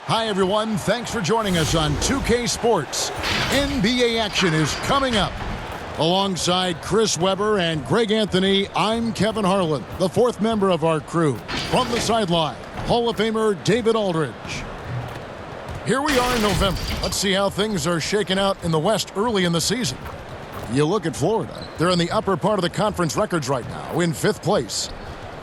Hi, everyone. Thanks for joining us on 2K Sports. NBA action is coming up. Alongside Chris Webber and Greg Anthony, I'm Kevin Harlan, the fourth member of our crew. From the sideline, Hall of Famer David Aldridge. Here we are in November. Let's see how things are shaking out in the West early in the season. You look at Florida. They're in the upper part of the conference records right now, in 5th place.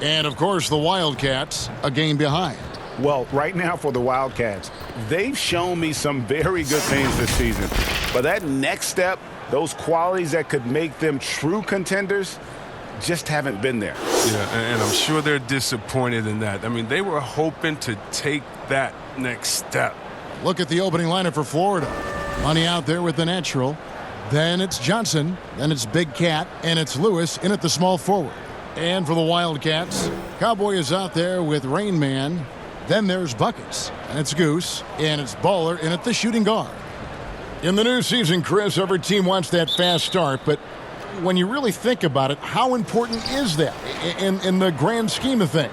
And, of course, the Wildcats, a game behind. Well, right now for the Wildcats, they've shown me some very good things this season. But that next step, those qualities that could make them true contenders, just haven't been there. Yeah, and I'm sure they're disappointed in that. I mean, they were hoping to take that next step. Look at the opening lineup for Florida. Money out there with the natural. Then it's Johnson. Then it's Big Cat. And it's Lewis in at the small forward. And for the Wildcats, Cowboy is out there with Rain Man. Then there's Buckets, and it's Goose, and it's Baller in at the shooting guard. In the new season, Chris, every team wants that fast start, but when you really think about it, how important is that in the grand scheme of things?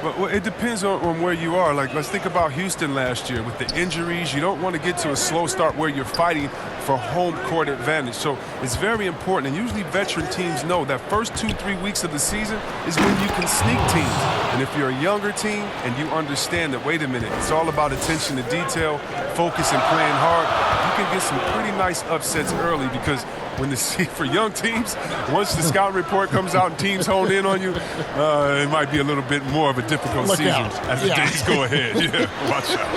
Well, it depends on where you are. Like, let's think about Houston last year with the injuries. You don't want to get to a slow start where you're fighting for home court advantage. So it's very important. And usually veteran teams know that first 2-3 weeks of the season is when you can sneak teams. And if you're a younger team and you understand that, wait a minute, it's all about attention to detail, focus, and playing hard, you can get some pretty nice upsets early because when for young teams, once the scout report comes out and teams hone in on you, it might be a little bit more of a difficult season as the days go ahead. Yeah, watch out.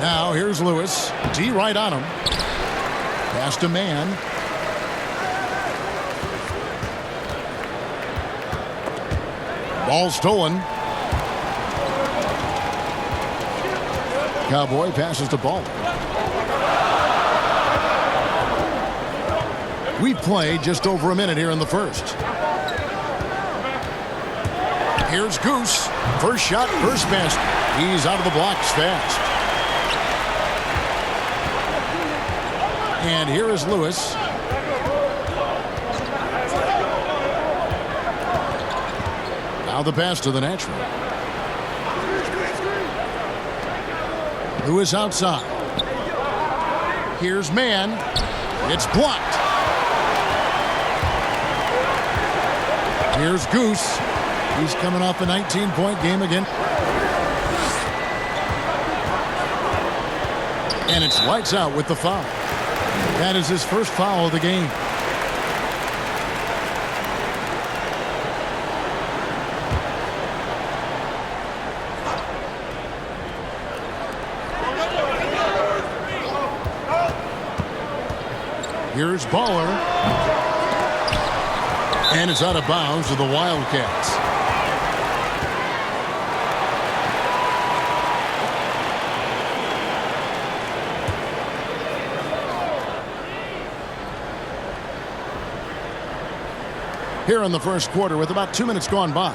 Now here's Lewis. D right on him. Pass to man. Ball stolen. Cowboy passes the ball. We've played just over a minute here in the first. Here's Goose. First shot, first basket. He's out of the blocks fast. And here is Lewis. Now the pass to the natural. Lewis outside. Here's man. It's blocked. Here's Goose. He's coming off a 19-point game again. And it's lights out with the foul. That is his first foul of the game. Here's Baller. And it's out of bounds to the Wildcats. Here in the first quarter with about 2 minutes gone by.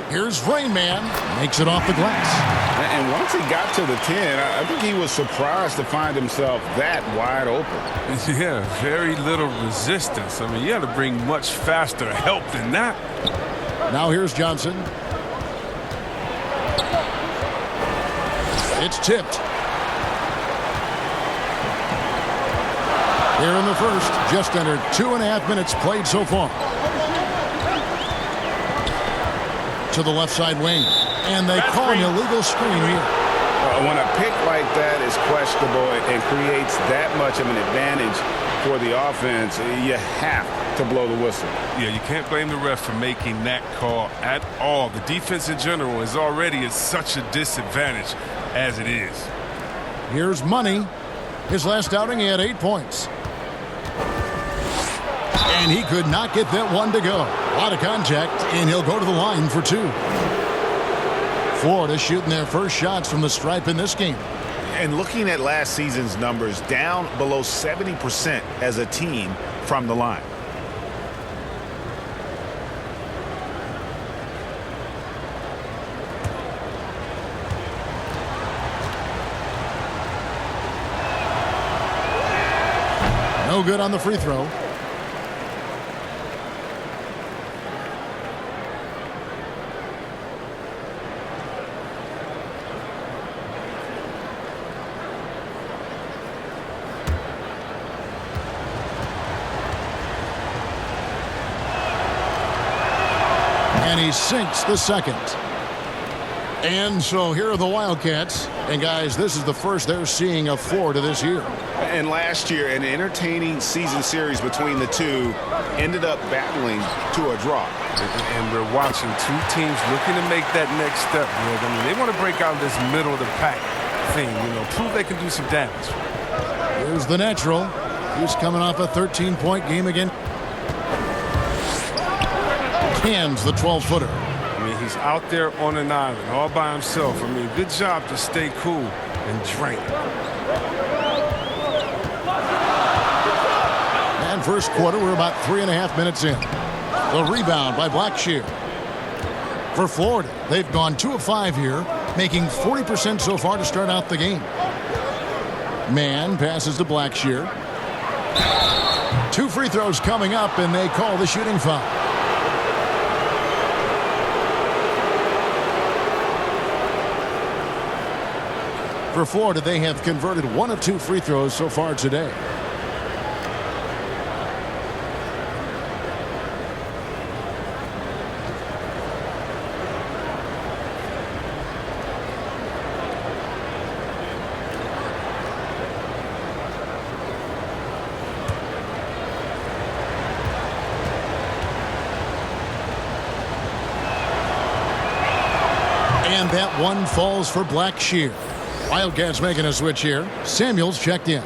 Here's Rain Man. Makes it off the glass. And once he got to the 10, I think he was surprised to find himself that wide open. Yeah, very little resistance. I mean, you had to bring much faster help than that. Now here's Johnson. It's tipped. Here in the first, just under 2.5 minutes played so far. To the left side wing. And they call an illegal screen here. When a pick like that is questionable and creates that much of an advantage for the offense, you have to blow the whistle. Yeah, you can't blame the ref for making that call at all. The defense in general is already at such a disadvantage as it is. Here's Money. His last outing, he had 8 points. And he could not get that one to go. A lot of contact, and he'll go to the line for 2. Florida shooting their first shots from the stripe in this game. And looking at last season's numbers, down below 70% as a team from the line. No good on the free throw. And he sinks the second. And so here are the Wildcats. And, guys, this is the first they're seeing of Florida this year. And last year, an entertaining season series between the two ended up battling to a draw. And we're watching two teams looking to make that next step, Greg. I mean, they want to break out this middle of the pack thing, prove they can do some damage. Here's the natural. He's coming off a 13-point game again. Hands the 12-footer. I mean, he's out there on an island all by himself. I mean, good job to stay cool and drink. And first quarter, we're about 3.5 minutes in. The rebound by Blackshear. For Florida, they've gone 2 of 5 here, making 40% so far to start out the game. Mann passes to Blackshear. 2 free throws coming up, and they call the shooting foul. For Florida, they have converted 1 of 2 free throws so far today. And that one falls for Blackshear. Wildcats making a switch here. Samuels checked in.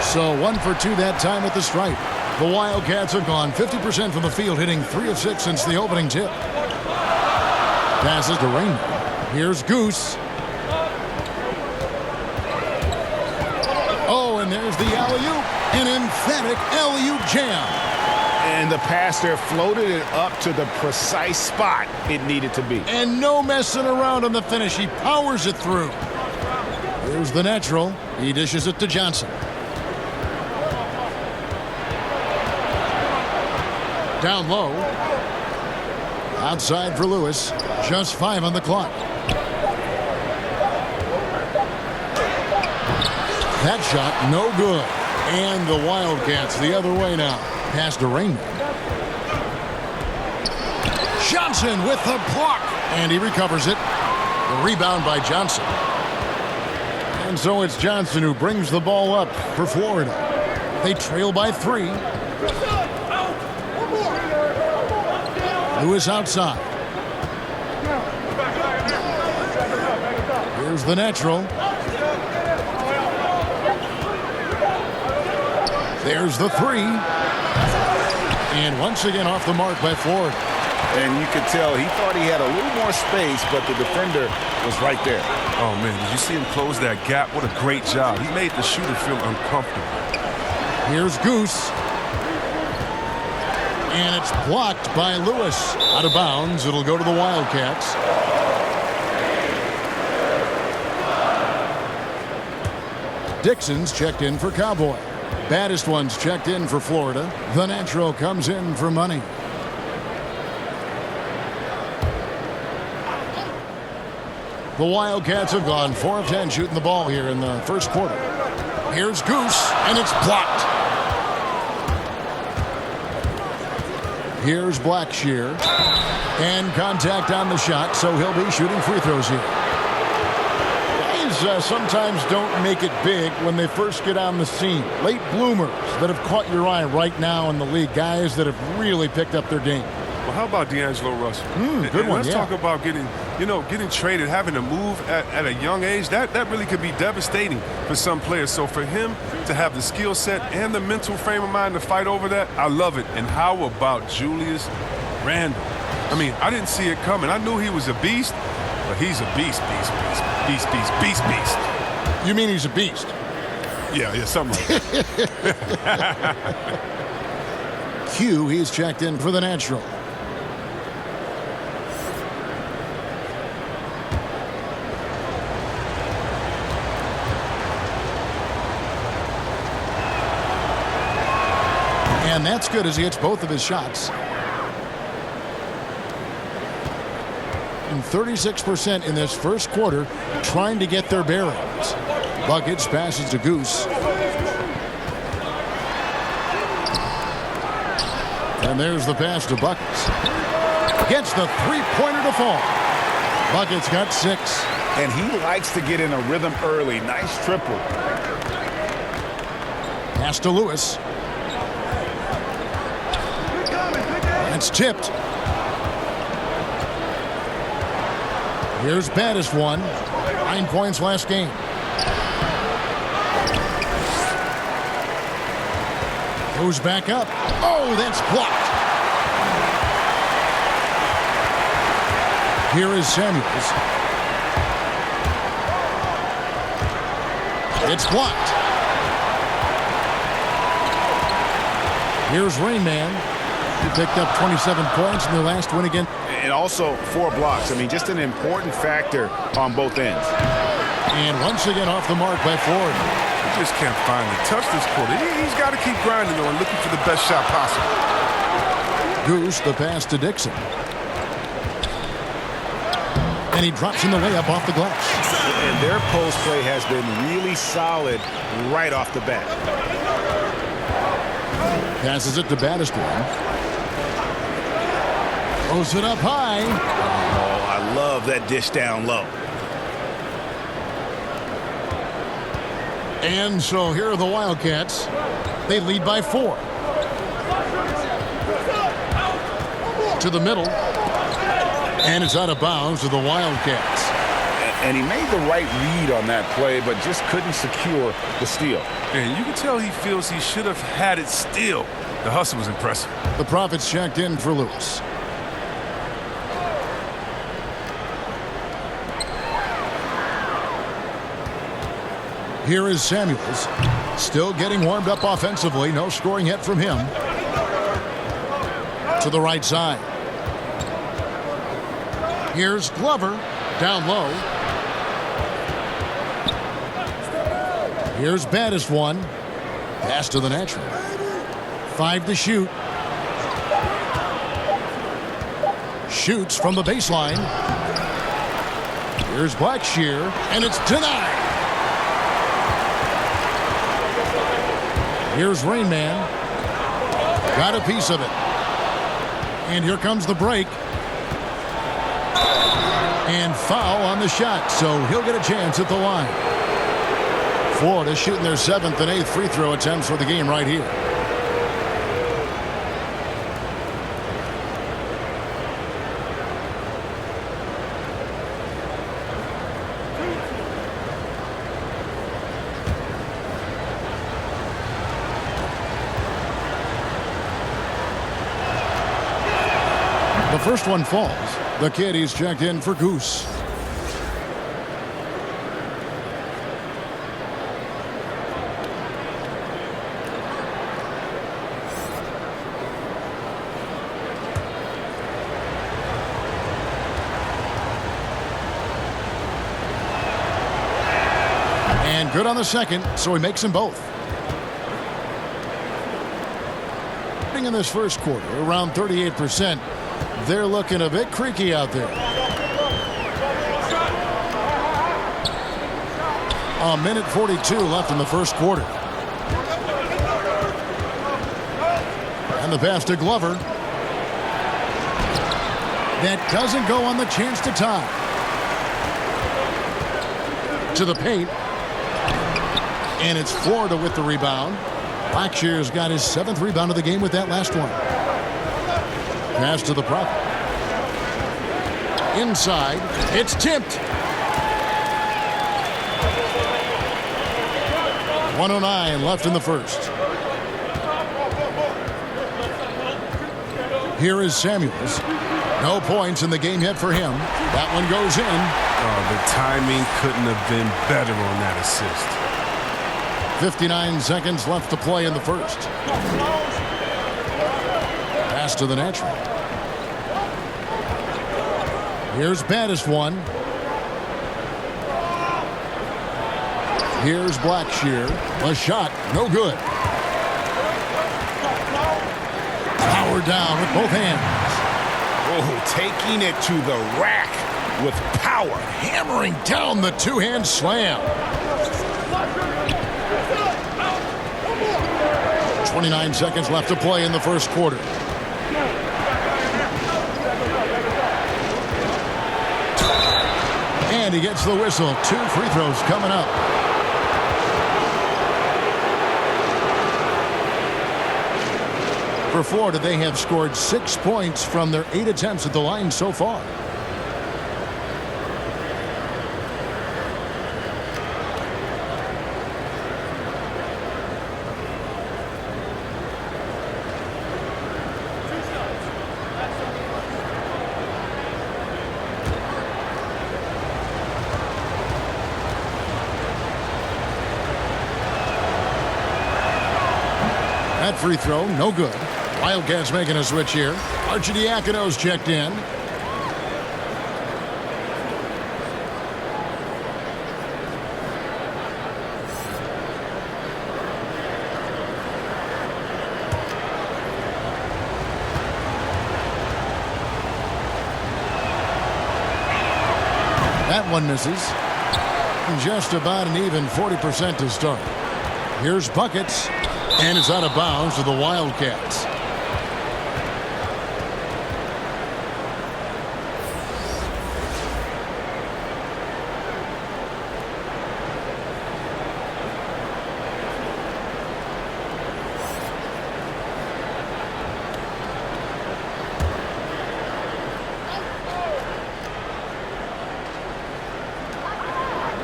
So 1 for 2 that time at the stripe. The Wildcats have gone 50% from the field, hitting 3 of 6 since the opening tip. Passes to Raymond. Here's Goose. Oh, and there's the alley-oop. An emphatic alley-oop jam. And the pass there floated it up to the precise spot it needed to be. And no messing around on the finish. He powers it through. Here's the natural. He dishes it to Johnson. Down low. Outside for Lewis. Just 5 on the clock. That shot, no good. And the Wildcats the other way now. Pass to Raymond. Johnson with the block. And he recovers it. The rebound by Johnson. And so it's Johnson who brings the ball up for Florida. They trail by 3. Lewis outside. Here's the natural. There's the 3. And once again off the mark by Florida. And you could tell he thought he had a little more space, but the defender was right there. Oh, man, did you see him close that gap? What a great job. He made the shooter feel uncomfortable. Here's Goose. And it's blocked by Lewis. Out of bounds. It'll go to the Wildcats. Dixon's checked in for Cowboy. Baddest one's checked in for Florida. The natural comes in for money. The Wildcats have gone 4 of 10 shooting the ball here in the first quarter. Here's Goose, and it's blocked. Here's Blackshear. And contact on the shot, so he'll be shooting free throws here. Guys sometimes don't make it big when they first get on the scene. Late bloomers that have caught your eye right now in the league. Guys that have really picked up their game. Well, how about D'Angelo Russell? Good one, Let's talk about getting traded, having to move at a young age. That really could be devastating for some players. So for him to have the skill set and the mental frame of mind to fight over that, I love it. And how about Julius Randle? I mean, I didn't see it coming. I knew he was a beast, but he's a beast. You mean he's a beast? Yeah, something like that. Q, he's checked in for the natural. And that's good as he hits both of his shots. And 36% in this first quarter trying to get their bearings. Buckets passes to Goose. And there's the pass to Buckets. Gets the three-pointer to fall. Buckets got 6. And he likes to get in a rhythm early. Nice triple. Pass to Lewis. It's tipped. Here's Baddest one. 9 points last game. Goes back up. Oh, that's blocked. Here is Samuels. It's blocked. Here's Rain Man. He picked up 27 points in their last win again. And also 4 blocks. I mean, just an important factor on both ends. And once again off the mark by Ford. He just can't find the touch this quarter. He's got to keep grinding, though, and looking for the best shot possible. Goose, the pass to Dixon. And he drops in the layup off the glass. And their post play has been really solid right off the bat. Passes it to Baddest one. Throws it up high. Oh, I love that dish down low. And so here are the Wildcats. They lead by 4. To the middle. And it's out of bounds to the Wildcats. And he made the right read on that play, but just couldn't secure the steal. And you can tell he feels he should have had it still. The hustle was impressive. The Profits checked in for Lewis. Here is Samuels. Still getting warmed up offensively. No scoring yet from him. To the right side. Here's Glover. Down low. Here's Baddest one. Pass to the natural. 5 to shoot. Shoots from the baseline. Here's Blackshear. And it's denied. Here's Rain Man. Got a piece of it. And here comes the break. And foul on the shot, so he'll get a chance at the line. Florida shooting their 7th and 8th free throw attempts for the game right here. The first one falls. The kid, he's checked in for Goose. And good on the second, so he makes them both. In this first quarter, around 38%. They're looking a bit creaky out there. A minute 42 left in the first quarter. And the pass to Glover. That doesn't go on the chance to tie. To the paint. And it's Florida with the rebound. Blackshear's got his 7th rebound of the game with that last one. Pass to the Prophet. Inside. It's tipped. 1:09 left in the first. Here is Samuels. No points in the game yet for him. That one goes in. Oh, the timing couldn't have been better on that assist. 59 seconds left to play in the first. Pass to the natural. Here's Baddest one. Here's Blackshear. A shot, no good. Power down with both hands. Oh, taking it to the rack with power. Hammering down the two-hand slam. 29 seconds left to play in the first quarter. And he gets the whistle. 2 free throws coming up. For Florida, they have scored 6 points from their 8 attempts at the line so far. That free throw, no good. Wildcats making a switch here. Arcidiacono's checked in. That one misses. Just about an even 40% to start. Here's buckets. And it's out of bounds to the Wildcats.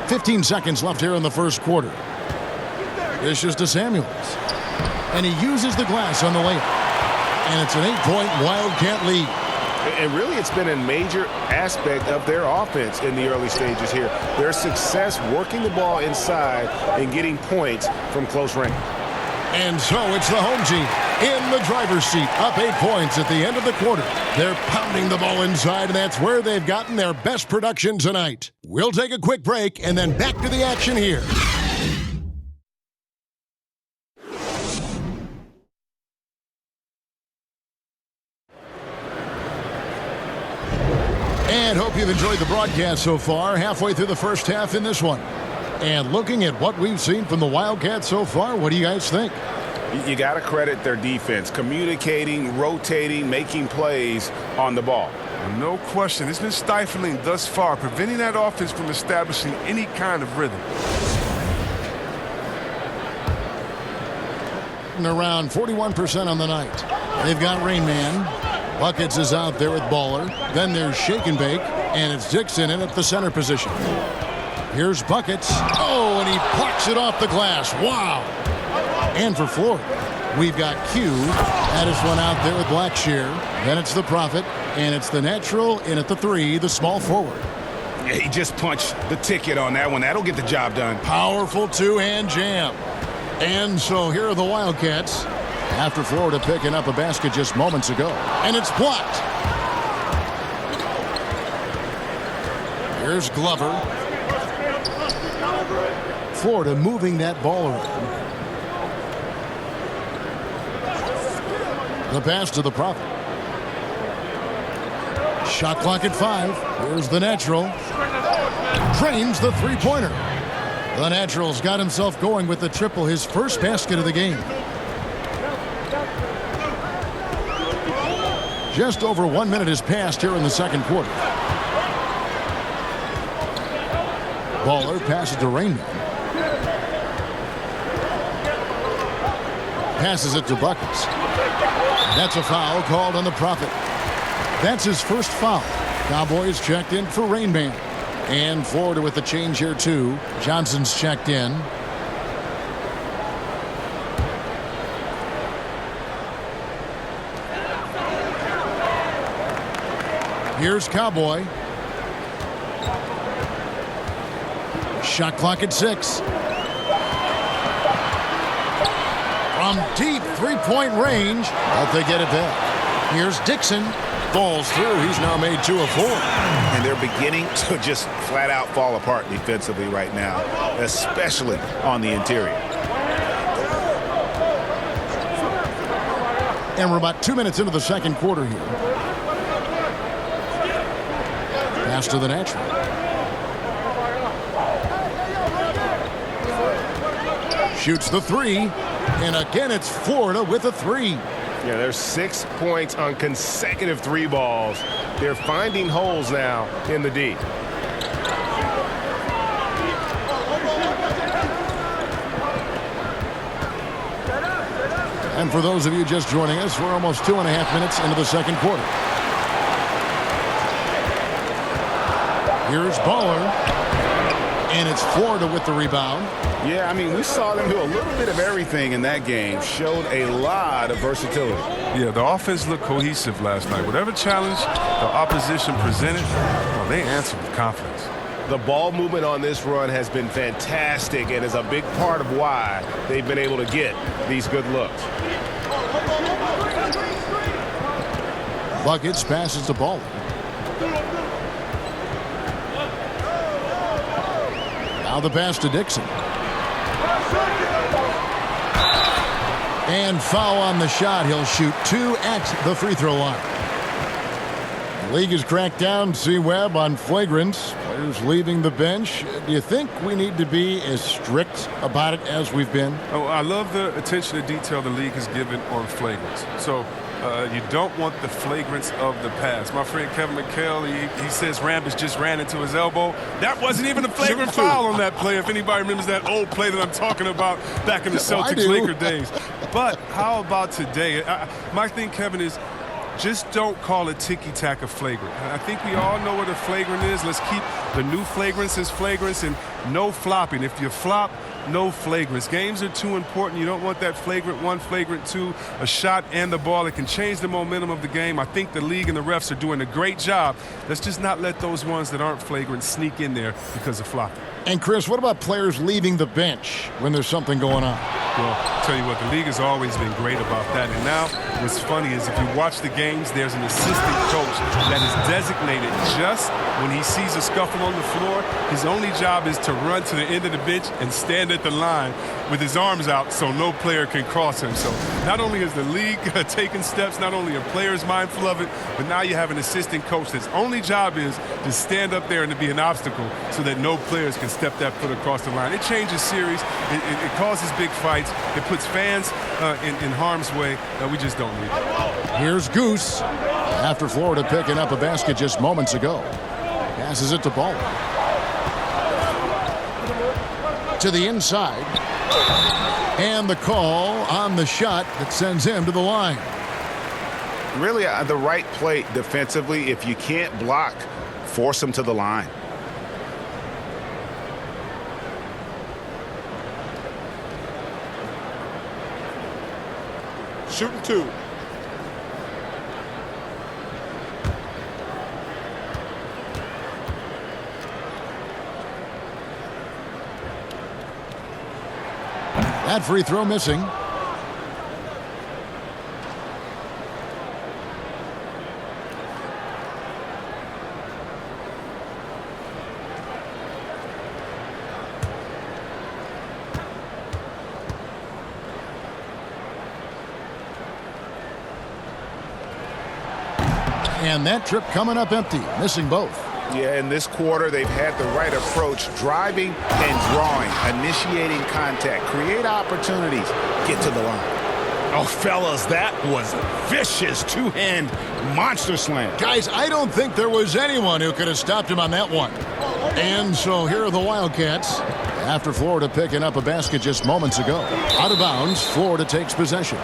"15 seconds left here in the first quarter. Dishes to Samuels. And he uses the glass on the layup. And it's an 8-point Wildcat lead. And really, it's been a major aspect of their offense in the early stages here. Their success working the ball inside and getting points from close range. And so it's the home team in the driver's seat, up 8 points at the end of the quarter. They're pounding the ball inside, and that's where they've gotten their best production tonight. We'll take a quick break and then back to the action here. And hope you've enjoyed the broadcast so far, halfway through the first half in this one. And looking at what we've seen from the Wildcats so far, what do you guys think? You got to credit their defense, communicating, rotating, making plays on the ball. No question. It's been stifling thus far, preventing that offense from establishing any kind of rhythm. And around 41% on the night. They've got Rain Man. Buckets is out there with Baller. Then there's Shake and Bake, and it's Dixon in at the center position. Here's Buckets. Oh, and he plucks it off the glass. Wow. And for Florida, we've got Q. That is one out there with Blackshear. Then it's the Prophet, and it's the Natural in at the 3, the small forward. Yeah, he just punched the ticket on that one. That'll get the job done. Powerful two-hand jam. And so here are the Wildcats after Florida picking up a basket just moments ago. And it's blocked. Here's Glover. Florida moving that ball around. The pass to the Prophet. Shot clock at 5. Here's the Natural. Drains the three-pointer. The Natural's got himself going with the triple, his first basket of the game. Just over 1 minute has passed here in the second quarter. Baller passes to Rainman. Passes it to Buckets. That's a foul called on the Prophet. That's his first foul. Cowboys checked in for Rainman. And Florida with the change here too. Johnson's checked in. Here's Cowboy. Shot clock at 6. From deep three-point range, but they get it back. Here's Dixon. Falls through. He's now made 2 of 4. And they're beginning to just flat-out fall apart defensively right now, especially on the interior. And we're about 2 minutes into the second quarter here. Pass to the natural. Shoots the three. And again, it's Florida with a three. Yeah, there's 6 points on consecutive three balls. They're finding holes now in the D. And for those of you just joining us, we're almost 2.5 minutes into the second quarter. Here's Baller. And it's Florida with the rebound. Yeah, I mean, we saw them do a little bit of everything in that game. Showed a lot of versatility. Yeah, the offense looked cohesive last night. Whatever challenge the opposition presented, well, they answered with confidence. The ball movement on this run has been fantastic and is a big part of why they've been able to get these good looks. Buckets passes the ball. Now the pass to Dixon. And foul on the shot. He'll shoot 2 at the free throw line. The league has cracked down, C-Webb, on flagrants. Players leaving the bench. Do you think we need to be as strict about it as we've been? Oh, I love the attention to detail the league has given on flagrants. So you don't want the flagrants of the past. My friend Kevin McHale, he says Rambis just ran into his elbow. That wasn't even a flagrant foul on that play, if anybody remembers that old play that I'm talking about back in the Celtics-Laker days. But how about today? My thing, Kevin, is just don't call it ticky-tack a flagrant. I think we all know what a flagrant is. Let's keep the new flagrants as flagrants and no flopping. If you flop, no flagrants. Games are too important. You don't want that flagrant 1, flagrant 2, a shot and the ball. It can change the momentum of the game. I think the league and the refs are doing a great job. Let's just not let those ones that aren't flagrant sneak in there because of flopping. And, Chris, what about players leaving the bench when there's something going on? Well, I'll tell you what, the league has always been great about that. And now what's funny is if you watch the games, there's an assistant coach that is designated just when he sees a scuffle on the floor. His only job is to run to the end of the bench and stand at the line with his arms out so no player can cross him. So not only is the league taking steps, not only are players mindful of it, but now you have an assistant coach that's only job is to stand up there and to be an obstacle so that no players can step that foot across the line. It changes series. It causes big fights. It puts fans in harm's way. We just don't need it. Here's Goose after Florida picking up a basket just moments ago. Passes it to Ball. To the inside. And the call on the shot that sends him to the line. Really, the right play defensively. If you can't block, force him to the line. Shooting 2. That free throw missing. And that trip coming up empty, missing both. Yeah, in this quarter, they've had the right approach, driving and drawing, initiating contact, create opportunities, get to the line. Oh, fellas, that was a vicious two-hand monster slam. Guys, I don't think there was anyone who could have stopped him on that one. And so here are the Wildcats. After Florida picking up a basket just moments ago. Out of bounds, Florida takes possession.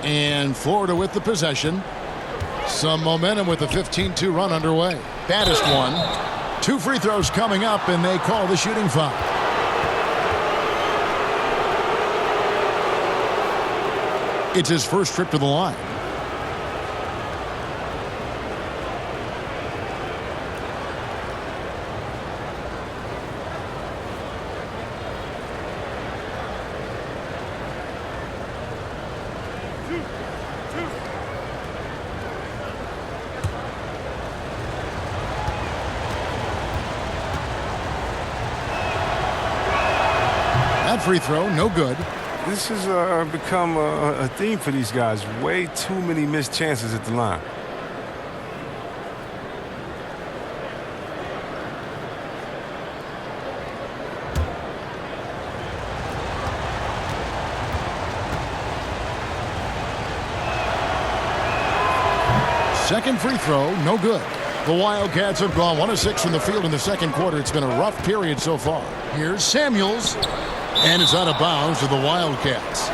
And Florida with the possession. Some momentum with the 15-2 run underway. Baddest one. 2 free throws coming up, and they call the shooting foul. It's his first trip to the line. free throw, no good. This has become a theme for these guys. Way too many missed chances at the line. Second free throw, no good. The Wildcats have gone 1 of 6 from the field in the second quarter. It's been a rough period so far. Here's Samuels, and it's out of bounds to the Wildcats.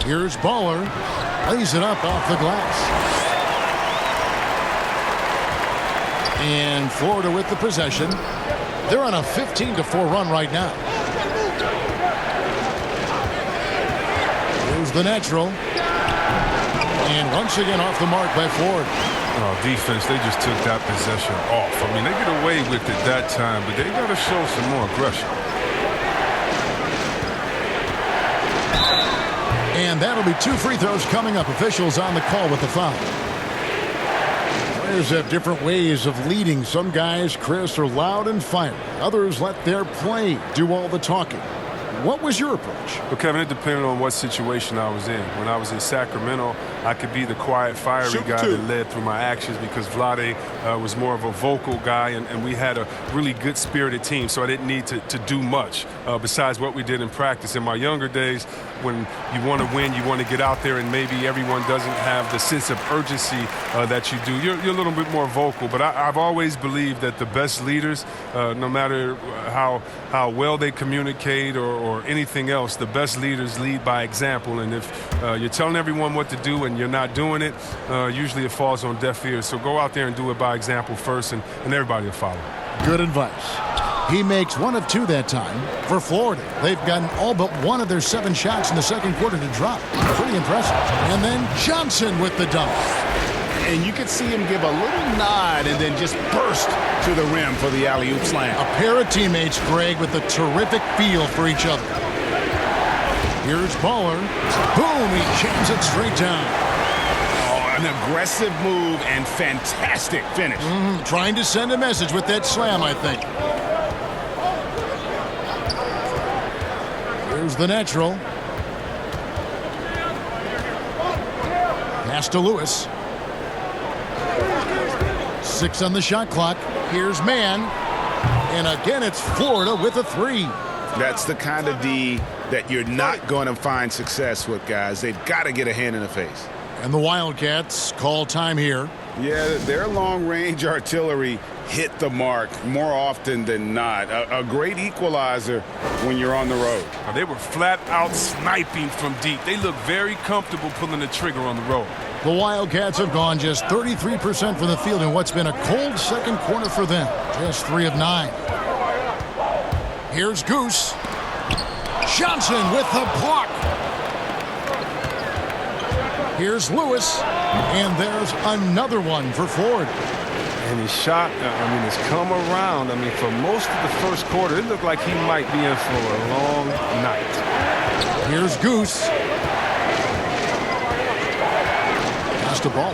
Here's Baller, lays it up off the glass. And Florida with the possession. They're on a 15-4 run right now. Here's the natural. And once again off the mark by Ford. Oh, defense, they just took that possession off. I mean, they get away with it that time, but they got to show some more aggression. And that'll be 2 free throws coming up. Officials on the call with the foul. Players have different ways of leading. Some guys, Chris, are loud and fiery. Others let their play do all the talking. What was your approach? Well, Kevin, it depended on what situation I was in. When I was in Sacramento, I could be the quiet, fiery guy that led through my actions because Vlade was more of a vocal guy, and we had a really good spirited team, so I didn't need to do much besides what we did in practice. In my younger days, when you want to win, you want to get out there, and maybe everyone doesn't have the sense of urgency that you do. You're a little bit more vocal, but I've always believed that the best leaders, no matter how well they communicate or anything else, the best leaders lead by example. And if you're telling everyone what to do and you're not doing it, usually it falls on deaf ears. So go out there and do it by example first, and everybody will follow. Good advice. He makes 1 of 2 that time for Florida. They've gotten all but 1 of their 7 shots in the second quarter to drop. Pretty impressive. And then Johnson with the dunk. And you could see him give a little nod and then just burst to the rim for the alley-oop slam. A pair of teammates, Greg, with a terrific feel for each other. Here's Baller. Boom, he jams it straight down. Oh, an aggressive move and fantastic finish. Trying to send a message with that slam, I think. Here's the natural. Pass to Lewis. 6 on the shot clock. Here's Mann. And again, it's Florida with a 3. That's the kind of D that you're not going to find success with, guys. They've got to get a hand in the face. And the Wildcats call time here. Yeah, their long-range artillery hit the mark more often than not. A great equalizer when you're on the road. They were flat out sniping from deep. They look very comfortable pulling the trigger on the road. The Wildcats have gone just 33% from the field in what's been a cold second quarter for them. Just 3 of 9. Here's Goose. Johnson with the block. Here's Lewis. And there's another one for Ford. And his shot, has come around. For most of the first quarter, it looked like he might be in for a long night. Here's Goose. Pass to Ball.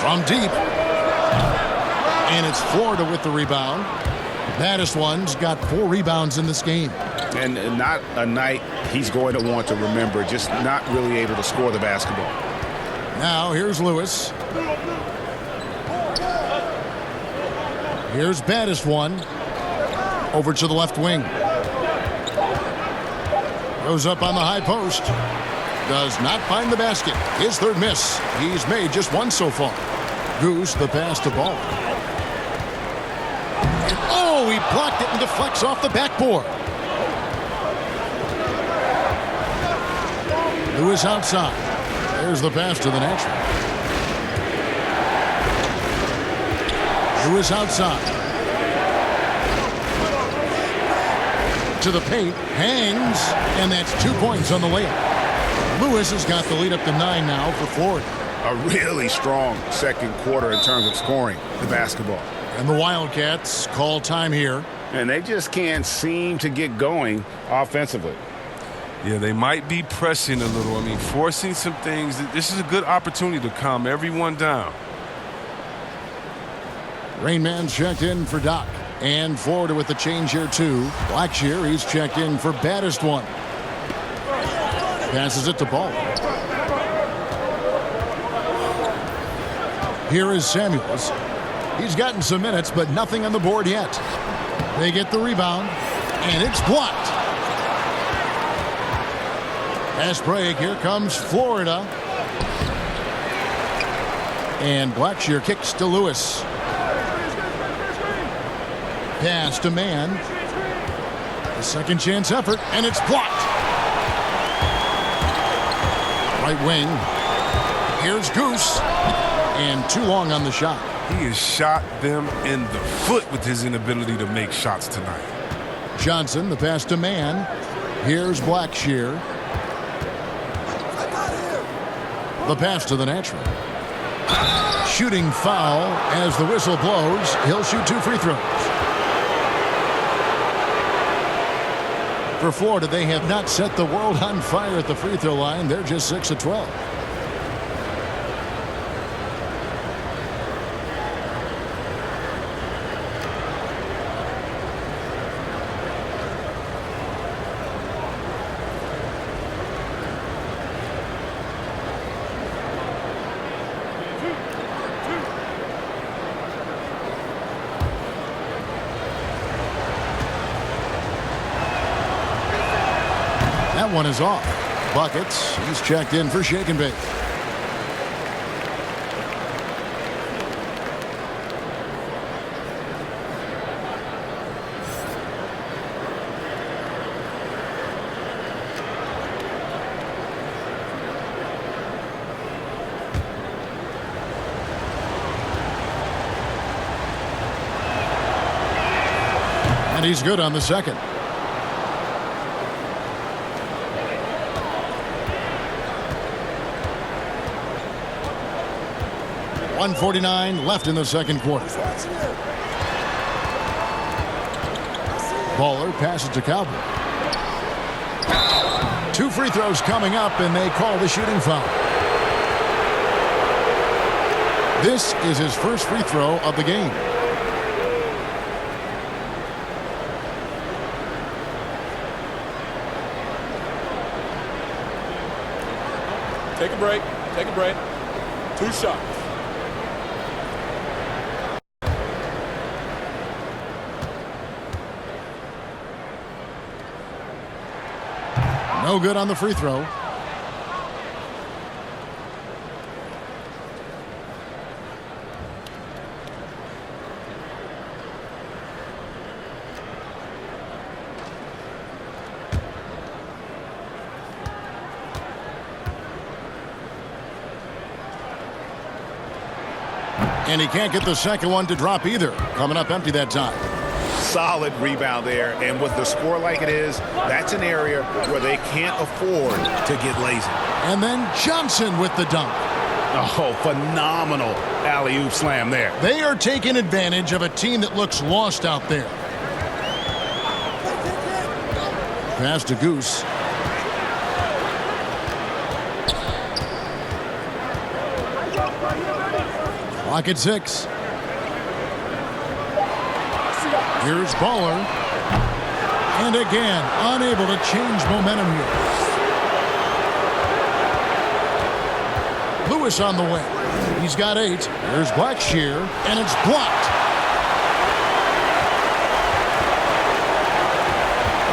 From deep. And it's Florida with the rebound. Baddest one's got 4 rebounds in this game. And not a night he's going to want to remember, just not really able to score the basketball. Now here's Lewis. Here's Baddest one. Over to the left wing. Goes up on the high post. Does not find the basket. His 3rd miss. He's made just 1 so far. Goose the pass to Ball. Oh, he blocked it and deflects off the backboard. Lewis outside. There's the pass to the natural. Lewis outside. To the paint. Hangs. And that's 2 points on the layup. Lewis has got the lead up to 9 now for Florida. A really strong second quarter in terms of scoring the basketball. And the Wildcats call time here. And they just can't seem to get going offensively. Yeah, they might be pressing a little. I mean, forcing some things. This is a good opportunity to calm everyone down. Rainman's checked in for Doc. And Florida with the change here, too. Blackshear, he's checked in for baddest one. Passes it to Ball. Here is Samuels. He's gotten some minutes, but nothing on the board yet. They get the rebound, and it's blocked. Fast break. Here comes Florida. And Blackshear kicks to Lewis. Pass to Man. A second chance effort, and it's blocked. Right wing. Here's Goose. And too long on the shot. He has shot them in the foot with his inability to make shots tonight. Johnson, the pass to Man. Here's Blackshear. The pass to the natural. Shooting foul as the whistle blows. He'll shoot 2 free throws. For Florida, they have not set the world on fire at the free throw line. They're just 6 of 12. That one is off. Buckets. He's checked in for shake and bake. And he's good on the second. .149 left in the second quarter. Baller passes to Cowboy. 2 free throws coming up, and they call the shooting foul. This is his first free throw of the game. Take a break. Take a break. 2 shots. No good on the free throw. And he can't get the second one to drop either. Coming up empty that time. Solid rebound there, and with the score like it is, that's an area where they can't afford to get lazy. And then Johnson with the dunk. Oh, phenomenal alley-oop slam there. They are taking advantage of a team that looks lost out there. Pass to Goose. Clock at 6. Here's Baller. And again, unable to change momentum here. Lewis on the wing. He's got 8. Here's Blackshear, and it's blocked.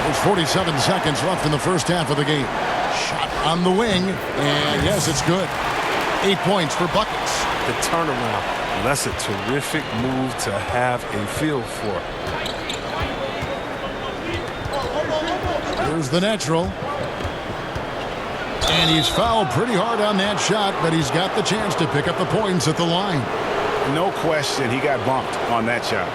There's 47 seconds left in the first half of the game. Shot on the wing, and yes, it's good. 8 points for Buckets. The turnaround. Well, that's a terrific move to have a feel for. Here's the natural. And he's fouled pretty hard on that shot, but he's got the chance to pick up the points at the line. No question, he got bumped on that shot.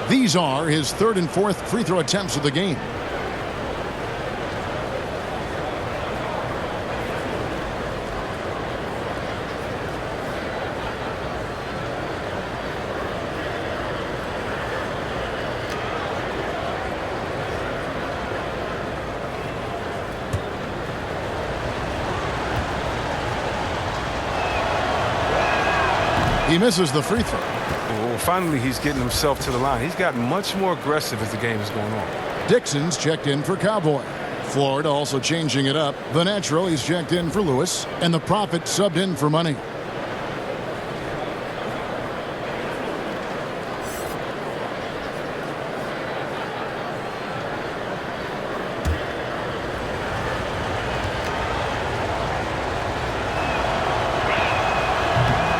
These are his 3rd and 4th free throw attempts of the game. He misses the free throw. Well, finally, he's getting himself to the line. He's gotten much more aggressive as the game is going on. Dixon's checked in for Cowboy. Florida also changing it up. The Natural, he's checked in for Lewis. And the Prophet subbed in for Money.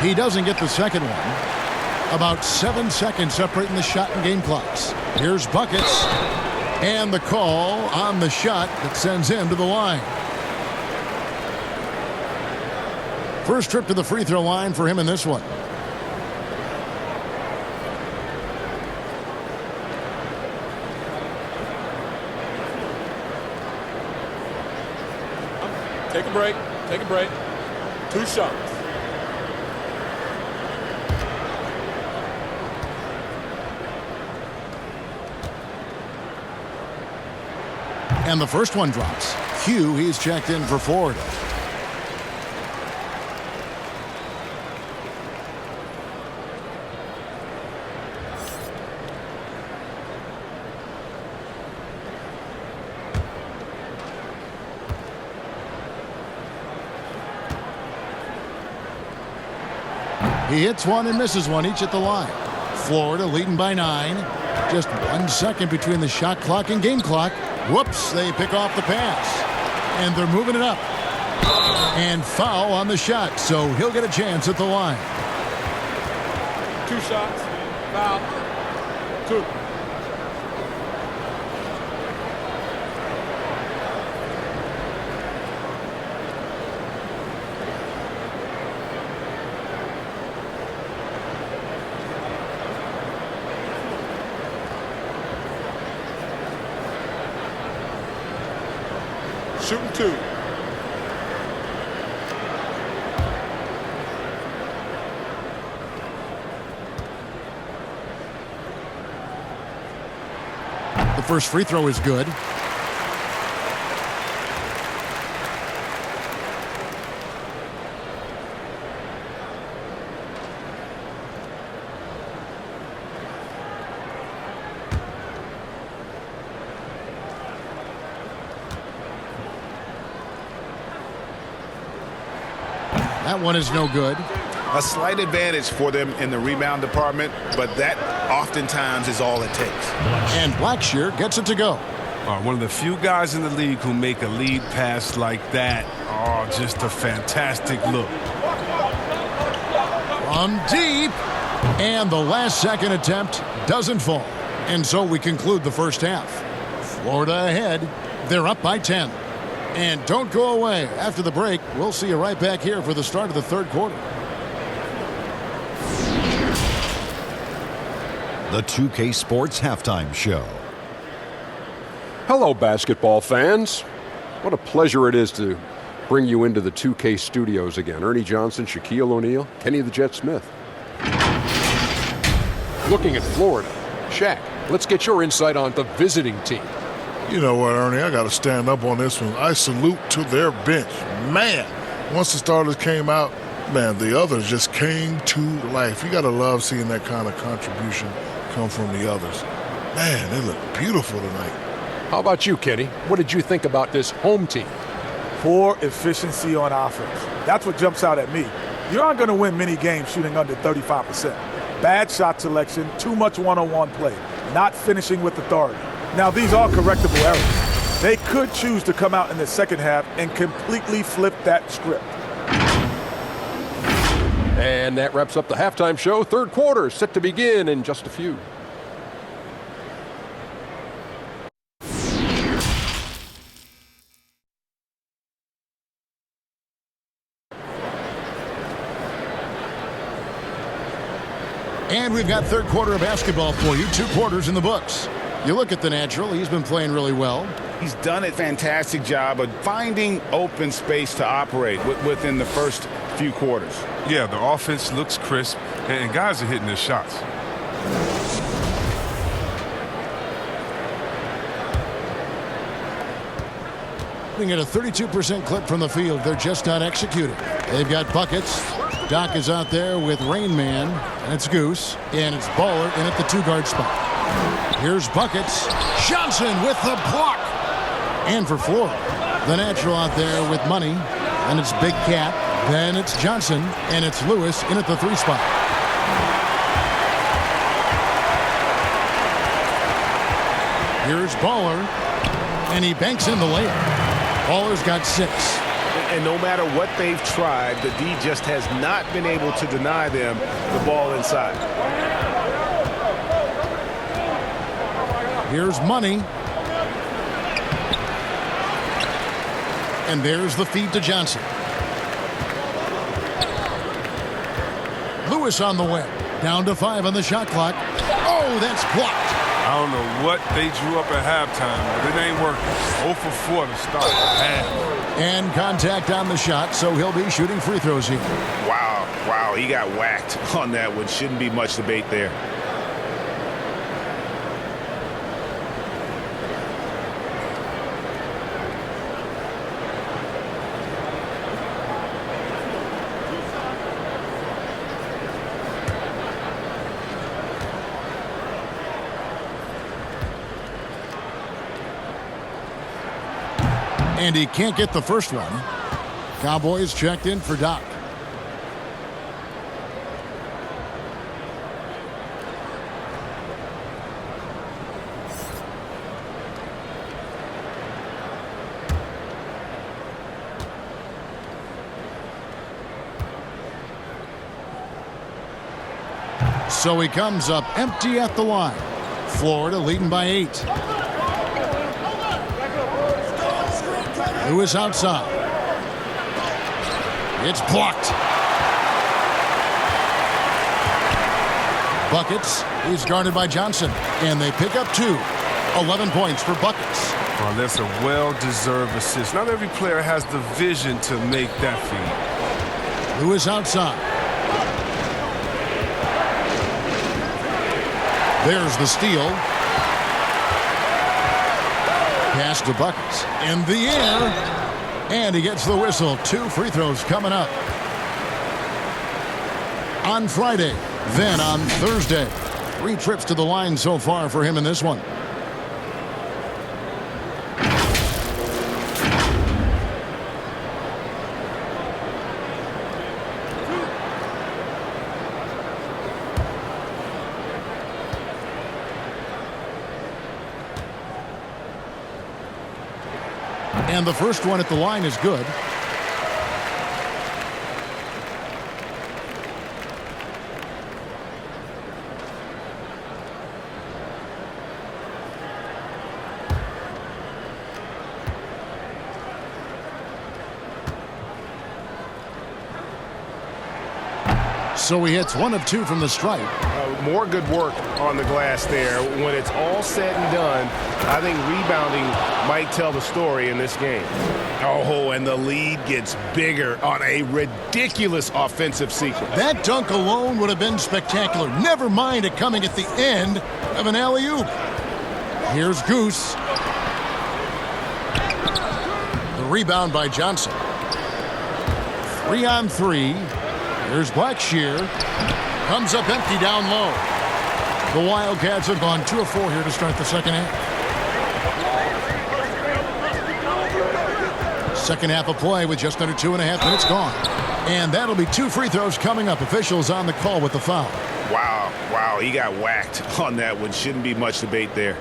He doesn't get the second one. About 7 seconds separating the shot and game clocks. Here's Buckets. And the call on the shot that sends him to the line. First trip to the free throw line for him in this one. Take a break. Take a break. 2 shots. And the first one drops. Hugh, he's checked in for Florida. He hits one and misses one, each at the line. Florida leading by 9. Just 1 second between the shot clock and game clock. Whoops, they pick off the pass. And they're moving it up. And foul on the shot, so he'll get a chance at the line. 2 shots. Foul. 2. Shooting 2. The first free throw is good. That one is no good. A slight advantage for them in the rebound department, but that oftentimes is all it takes. And Blackshear gets it to go. One of the few guys in the league who make a lead pass like that. Oh, just a fantastic look. From deep. And the last second attempt doesn't fall. And so we conclude the first half. Florida ahead. They're up by 10. And don't go away. After the break, we'll see you right back here for the start of the third quarter. The 2K Sports Halftime Show. Hello, basketball fans. What a pleasure it is to bring you into the 2K studios again. Ernie Johnson, Shaquille O'Neal, Kenny the Jet Smith. Looking at Florida. Shaq, let's get your insight on the visiting team. You know what, Ernie, I got to stand up on this one. I salute to their bench. Man, once the starters came out, man, the others just came to life. You got to love seeing that kind of contribution come from the others. Man, they look beautiful tonight. How about you, Kenny? What did you think about this home team? Poor efficiency on offense. That's what jumps out at me. You aren't going to win many games shooting under 35%. Bad shot selection, too much one-on-one play, not finishing with authority. Now, these are correctable errors. They could choose to come out in the second half and completely flip that script. And that wraps up the halftime show. Third quarter set to begin in just a few. And we've got third quarter of basketball for you. 2 quarters in the books. You look at the Natural. He's been playing really well. He's done a fantastic job of finding open space to operate within the first few quarters. Yeah, the offense looks crisp, and guys are hitting their shots. At a 32% clip from the field. They're just not executing. They've got Buckets. Doc is out there with Rain Man, and it's Goose, and it's Baller in at the 2-guard spot. Here's Buckets. Johnson with the block. And for Florida, the natural out there with Money, and it's Big Cat. Then it's Johnson, and it's Lewis in at the 3 spot. Here's Baller, and he banks in the layup. Baller's got 6. And no matter what they've tried, the D just has not been able to deny them the ball inside. Here's Money. And there's the feed to Johnson. Lewis on the wing. Down to 5 on the shot clock. Oh, that's blocked. I don't know what they drew up at halftime, but it ain't working. 0 for 4 to start the half. And contact on the shot, so he'll be shooting free throws here. Wow, he got whacked on that one. Shouldn't be much debate there. And he can't get the first one. Cowboys checked in for Doc. So he comes up empty at the line. Florida leading by 8. Lewis outside. It's blocked. Buckets is guarded by Johnson, and they pick up 2. 11 points for Buckets. Oh, that's a well-deserved assist. Not every player has the vision to make that feed. Lewis outside. There's the steal. Pass to Buckets. In the air. And he gets the whistle. 2 free throws coming up. On Friday. Then on Thursday. 3 trips to the line so far for him in this one. And the first one at the line is good. So he hits 1 of 2 from the stripe. More good work on the glass there. When it's all said and done, I think rebounding might tell the story in this game. Oh, and the lead gets bigger on a ridiculous offensive sequence. That dunk alone would have been spectacular. Never mind it coming at the end of an alley-oop. Here's Goose. The rebound by Johnson. 3 on 3. Here's Blackshear. Comes up empty down low. The Wildcats have gone 2 of 4 here to start the second half. Second half of play with just under 2.5 minutes gone. And that'll be 2 free throws coming up. Officials on the call with the foul. Wow, he got whacked on that one. Shouldn't be much debate there.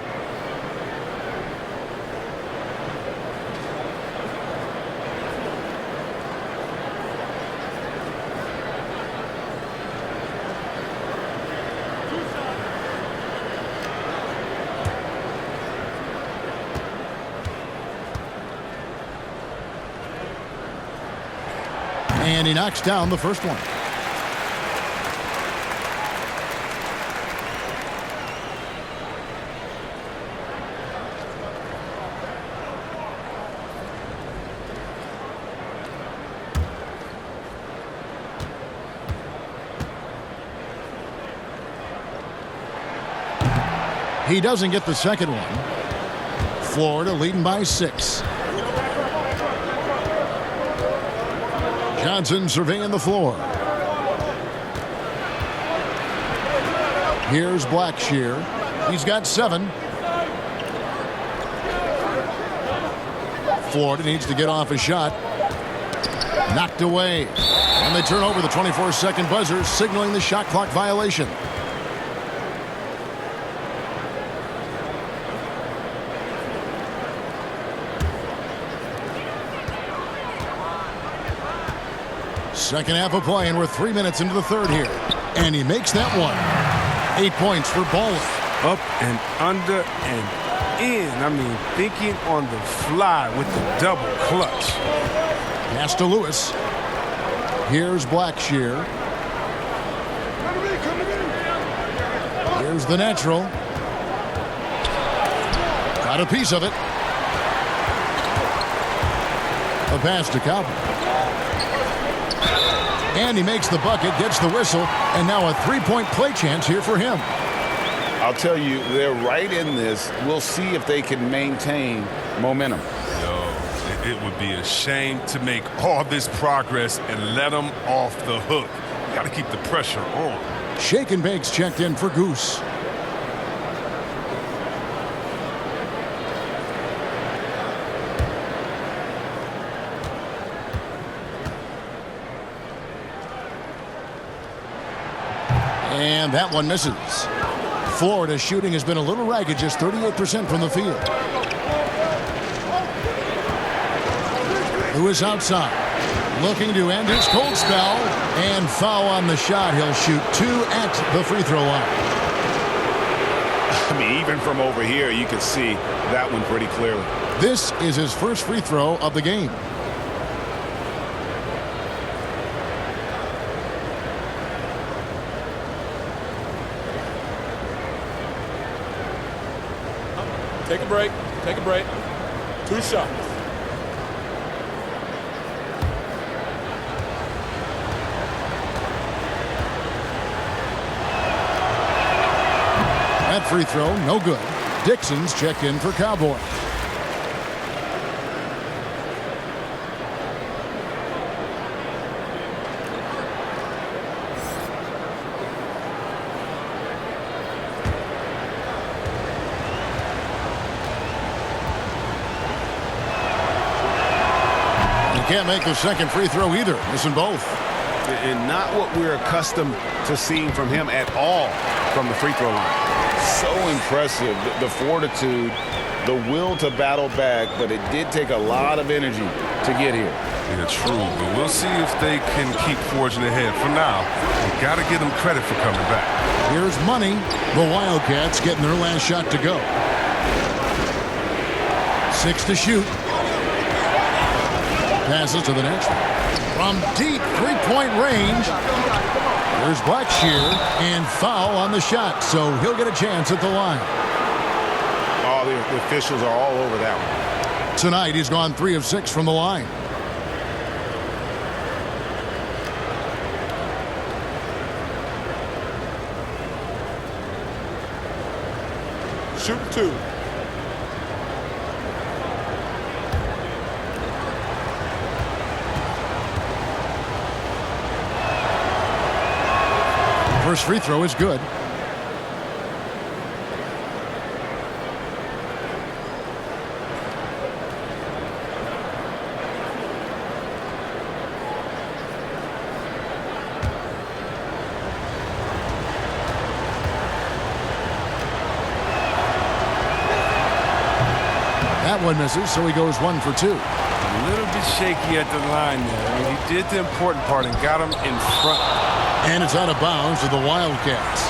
And he knocks down the first one. He doesn't get the second one. Florida leading by 6. Johnson surveying the floor. Here's Blackshear. He's got 7. Florida needs to get off a shot. Knocked away. And they turn over the 24-second buzzer, signaling the shot clock violation. Second half of play, and we're 3 minutes into the third here. And he makes that one. 8 points for Baller. Up and under and in. I mean, thinking on the fly with the double clutch. Pass to Lewis. Here's Blackshear. Here's the natural. Got a piece of it. A pass to Cowboy. And he makes the bucket, gets the whistle, and now a three-point play chance here for him. I'll tell you, they're right in this. We'll see if they can maintain momentum. It would be a shame to make all this progress and let them off the hook. Got to keep the pressure on. Shake and Bake's checked in for Goose. And that one misses. Florida's shooting has been a little ragged, just 38% from the field. Lewis outside, looking to end his cold spell, and foul on the shot. He'll shoot 2 at the free throw line. I mean, even from over here, you can see that one pretty clearly. This is his first free throw of the game. Take a break. Take a break. 2 shots. That free throw, no good. Dixon's checked in for Cowboy. Can't make the second free throw either. Missing both. And not what we're accustomed to seeing from him at all from the free throw line. So impressive. The fortitude, the will to battle back, but it did take a lot of energy to get here. Yeah, true, but we'll see if they can keep forging ahead. For now, we got to give them credit for coming back. Here's Money. The Wildcats getting their last shot to go. 6 to shoot. Passes to the next one. From deep three-point range. There's Blackshear, and foul on the shot, so he'll get a chance at the line. Oh, the officials are all over that one. Tonight, he's gone 3 of 6 from the line. Shoot 2. First free throw is good. That one misses, so he goes 1 for 2. A little bit shaky at the line there. I mean, he did the important part and got him in front. And it's out of bounds to the Wildcats.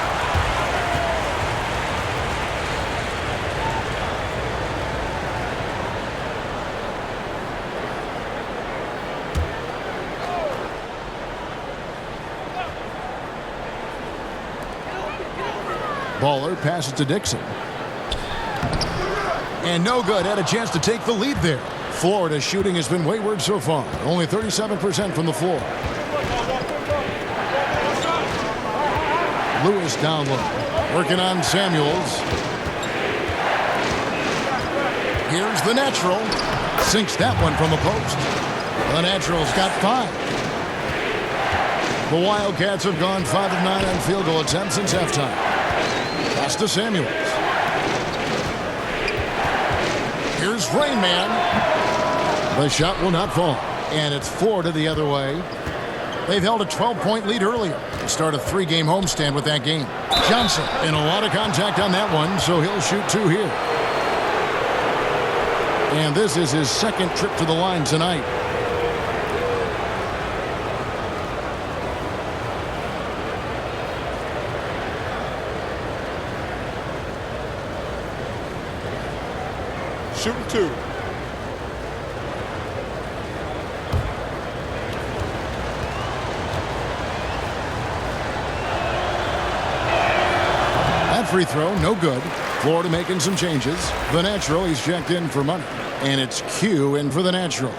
Baller passes to Dixon. And no good. Had a chance to take the lead there. Florida's shooting has been wayward so far. Only 37% from the floor. Lewis down low. Working on Samuels. Here's the natural. Sinks that one from the post. The natural's got 5. The Wildcats have gone 5 of 9 on field goal attempts since halftime. Pass to Samuels. Here's Rain Man. The shot will not fall. And it's 4 to the other way. They've held a 12-point lead earlier to start a 3-game homestand with that game. Johnson in a lot of contact on that one, so he'll shoot 2 here. And this is his second trip to the line tonight. Shooting 2. That free throw, no good. Florida making some changes. The natural, he's checked in for money. And it's Q in for the natural.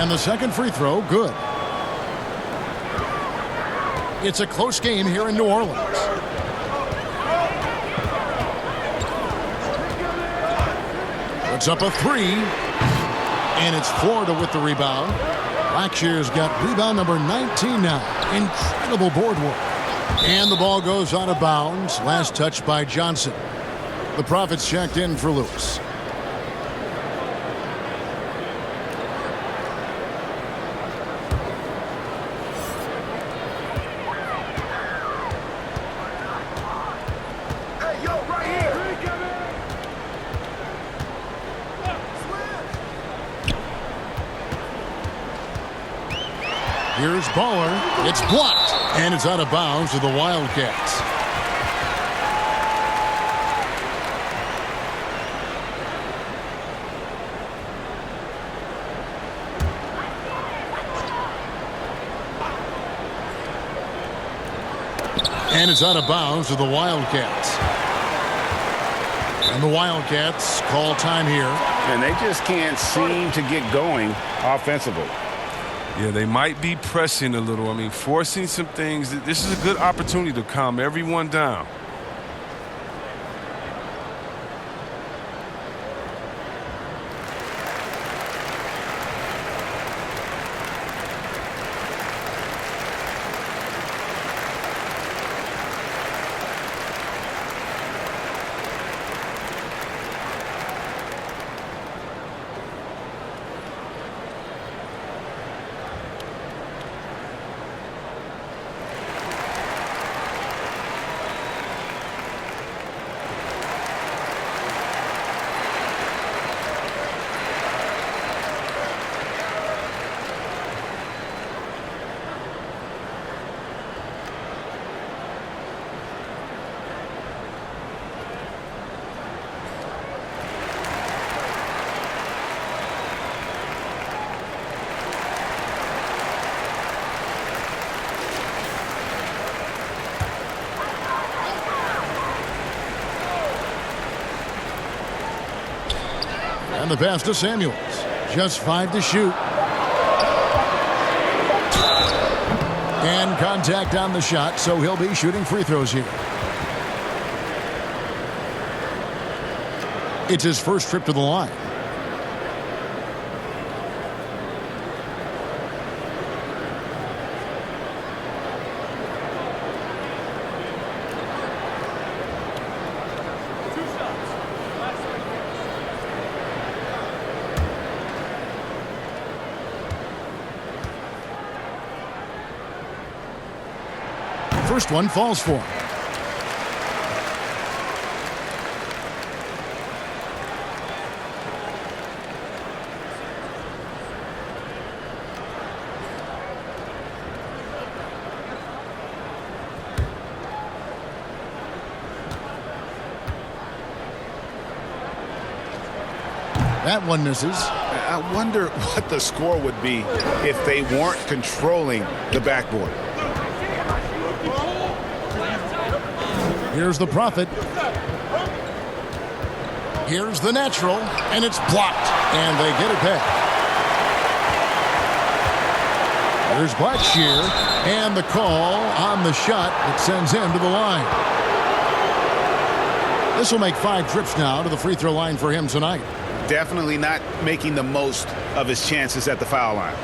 And the second free throw, good. It's a close game here in New Orleans. Puts up a 3. And it's Florida with the rebound. Blackshear's got rebound number 19 now. Incredible board work. And the ball goes out of bounds. Last touch by Johnson. The Profits checked in for Lewis. Here's Baller. It's blocked. And it's out of bounds to the Wildcats. And it's out of bounds to the Wildcats. And the Wildcats call time here. And they just can't seem to get going offensively. Yeah, they might be pressing a little. I mean, forcing some things. This is a good opportunity to calm everyone down. And the pass to Samuels. Just 5 to shoot. And contact on the shot, so he'll be shooting free throws here. It's his first trip to the line. First one falls for him. That one misses. I wonder what the score would be if they weren't controlling the backboard. Here's the Prophet. Here's the natural, and it's blocked, and they get it back. Here's Blackshear, and the call on the shot that sends him to the line. This will make 5 trips now to the free throw line for him tonight. Definitely not making the most of his chances at the foul line.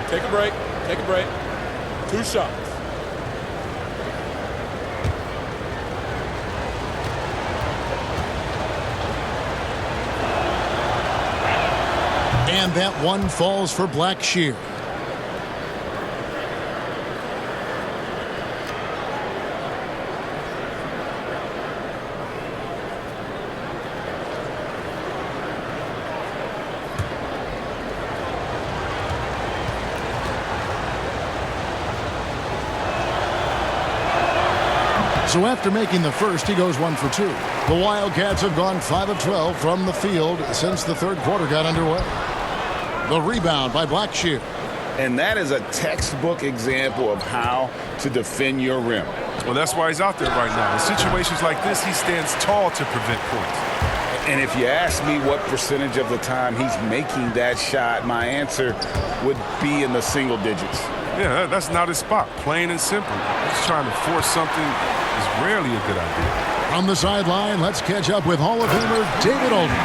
Take a break. Take a break. 2 shots. And that one falls for Blackshear. So after making the first, he goes 1 for 2. The Wildcats have gone 5 of 12 from the field since the third quarter got underway. The rebound by Blackshear. And that is a textbook example of how to defend your rim. Well, that's why he's out there right now. In situations like this, he stands tall to prevent points. And if you ask me what percentage of the time he's making that shot, my answer would be in the single digits. Yeah, that's not his spot, plain and simple. Just trying to force something is rarely a good idea. From the sideline, let's catch up with Hall of Famer David Aldridge.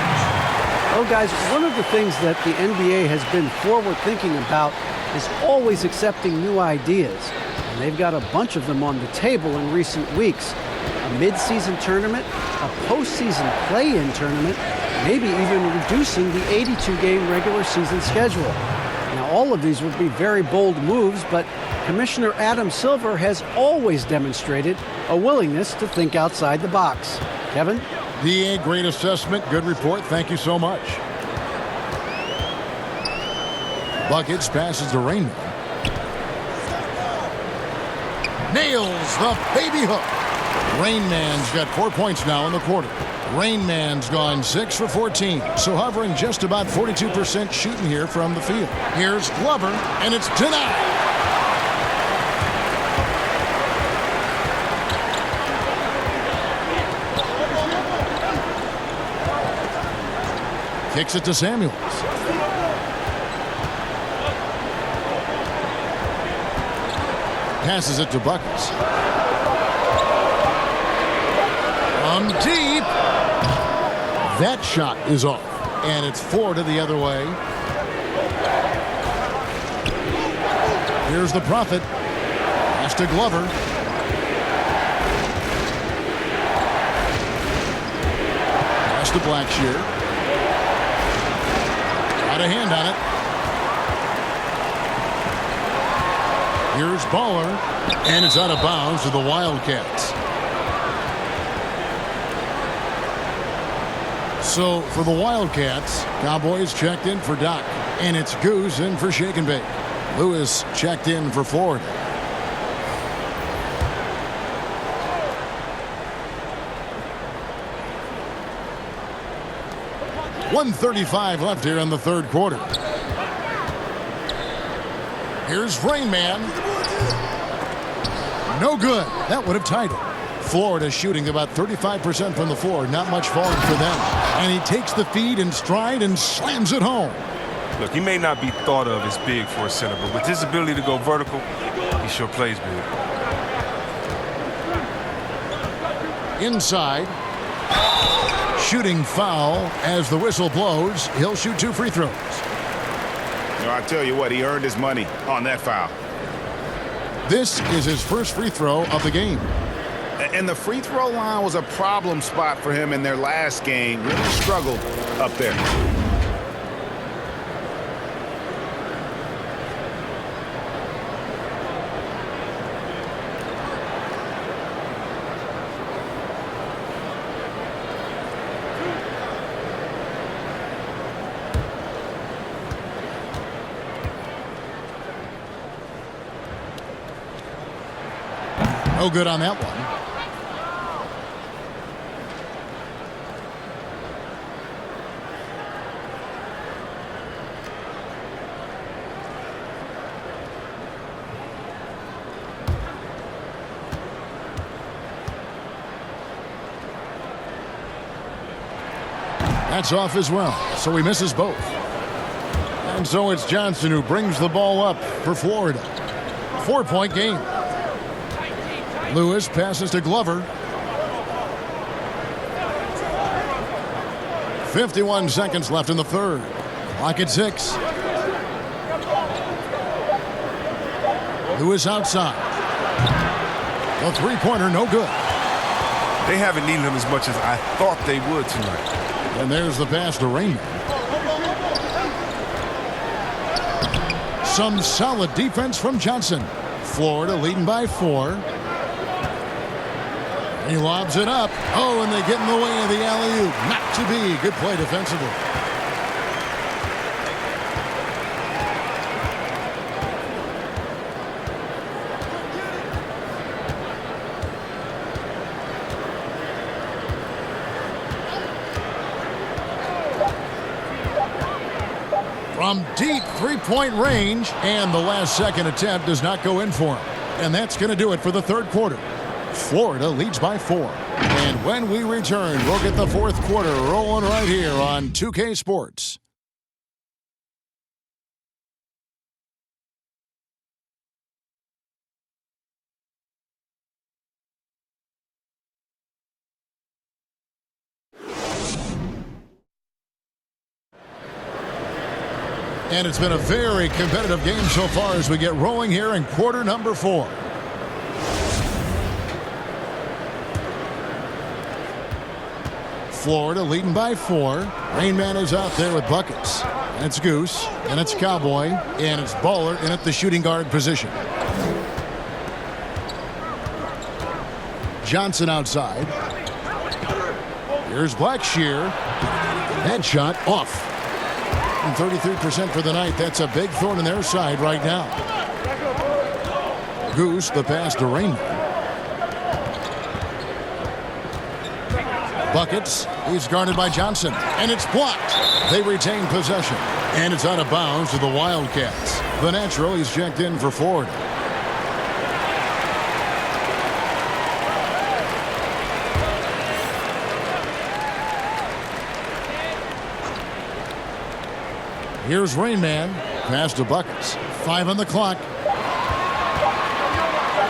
Well, guys, one of the things that the NBA has been forward-thinking about is always accepting new ideas. And they've got a bunch of them on the table in recent weeks. A mid-season tournament, a postseason play-in tournament, maybe even reducing the 82-game regular season schedule. Now, all of these would be very bold moves, but Commissioner Adam Silver has always demonstrated a willingness to think outside the box. Kevin? DA, great assessment, good report. Thank you so much. Buckets passes to Rainman. Nails the baby hook. Rainman's got 4 points now in the quarter. Rainman's gone 6 for 14, so hovering just about 42% shooting here from the field. Here's Glover, and it's denied. Kicks it to Samuels. Passes it to Buckets. From deep. That shot is off. And it's Florida the other way. Here's the Prophet. Pass to Glover. Pass to Blackshear. Got a hand on it. Here's Baller, and it's out of bounds to the Wildcats. So for the Wildcats, Cowboys checked in for Doc, and it's Goose in for Shake and Bake. Lewis checked in for Florida. .135 left here in the third quarter. Here's Rainman. No good. That would have tied it. Florida shooting about 35% from the floor. Not much falling for them. And he takes the feed in stride and slams it home. Look, he may not be thought of as big for a center, but with his ability to go vertical, he sure plays big. Inside. Shooting foul as the whistle blows. He'll shoot 2 free throws. No, I tell you what, he earned his money on that foul. This is his first free throw of the game. And the free throw line was a problem spot for him in their last game. Really struggled up there. No good on that one. That's off as well, so he misses both. And so it's Johnson who brings the ball up for Florida. 4-point game. Lewis passes to Glover. 51 seconds left in the third. Clock at 6. Lewis outside. The three-pointer, no good. They haven't needed him as much as I thought they would tonight. And there's the pass to Raymond. Some solid defense from Johnson. Florida leading by 4. He lobs it up. Oh, and they get in the way of the alley-oop. Not to be. Good play defensively. From deep three-point range, and the last second attempt does not go in for him. And that's going to do it for the third quarter. Florida leads by 4. And when we return, we'll get the fourth quarter rolling right here on 2K Sports. And it's been a very competitive game so far as we get rolling here in quarter number 4. Florida leading by 4. Rainman is out there with buckets. And it's Goose. And it's Cowboy. And it's Baller in at the shooting guard position. Johnson outside. Here's Blackshear. Headshot off. And 33% for the night. That's a big thorn in their side right now. Goose, the pass to Rainman. Buckets. He's guarded by Johnson. And it's blocked. They retain possession. And it's out of bounds to the Wildcats. The natural, he's checked in for Florida. Here's Rainman. Pass to Buckets. 5 on the clock.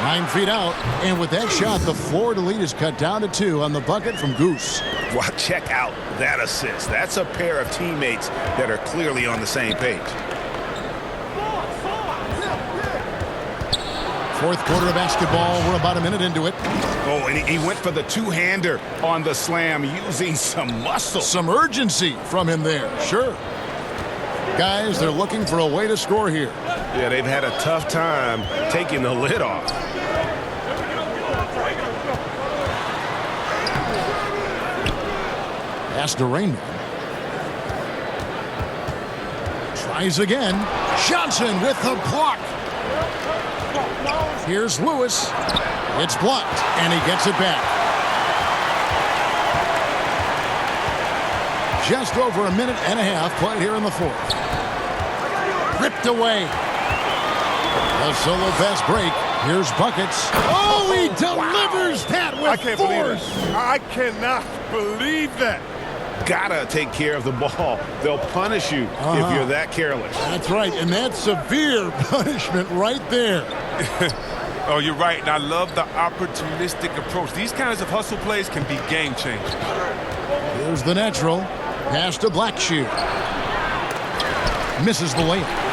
9 feet out. And with that shot, the Florida lead is cut down to 2 on the bucket from Goose. Well, check out that assist. That's a pair of teammates that are clearly on the same page. Fourth quarter of basketball. We're about a minute into it. Oh, and he went for the two-hander on the slam using some muscle. Some urgency from him there. Sure. Guys, they're looking for a way to score here. Yeah, they've had a tough time taking the lid off. Pass to Rainman. Tries again. Johnson with the block. Here's Lewis. It's blocked, and he gets it back. Just over a minute and a half played here in the fourth. Ripped away. A solo fast break. Here's Buckets. Oh, he delivers that with I can't force. believe it. I cannot believe that. Gotta take care of the ball. They'll punish you if you're that careless. That's right, and that's severe punishment right there. Oh, you're right, and I love the opportunistic approach. These kinds of hustle plays can be game changers. Here's the natural. Pass to Blackshear. Misses the layup.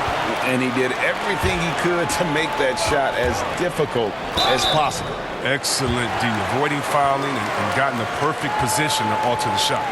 And he did everything he could to make that shot as difficult as possible. Excellent D, avoiding fouling and got in the perfect position to alter the shot.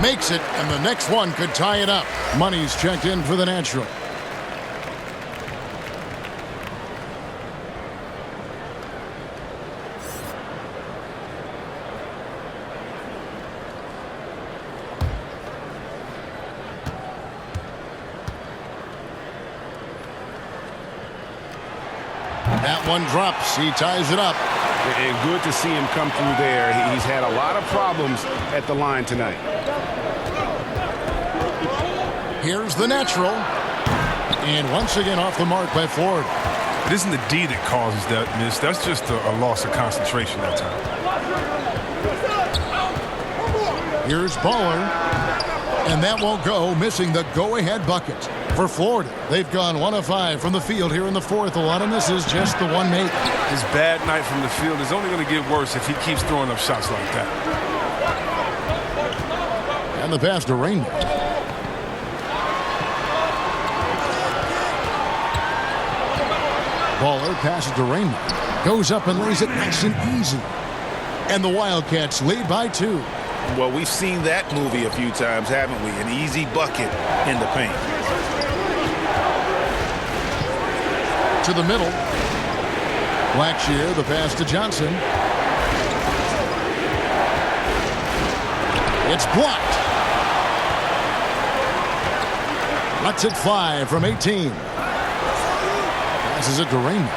Makes it, and the next one could tie it up. Money's checked in for the natural. That one drops. He ties it up. And good to see him come through there. He's had a lot of problems at the line tonight. Here's the natural. And once again off the mark by Florida. It isn't the D that causes that miss. That's just a loss of concentration that time. Here's Baller. And that won't go, missing the go-ahead bucket. For Florida, they've gone 1 of 5 from the field here in the fourth. A lot of misses, just the one make. His bad night from the field is only going to get worse if he keeps throwing up shots like that. And the pass to Rainbow. Baller passes to Rainbow. Goes up and lays it nice and easy. And the Wildcats lead by 2. Well, we've seen that movie a few times, haven't we? An easy bucket in the paint. To the middle. Blackshear, the pass to Johnson. It's blocked. Lets it fly from 18. Passes it to Rainbow.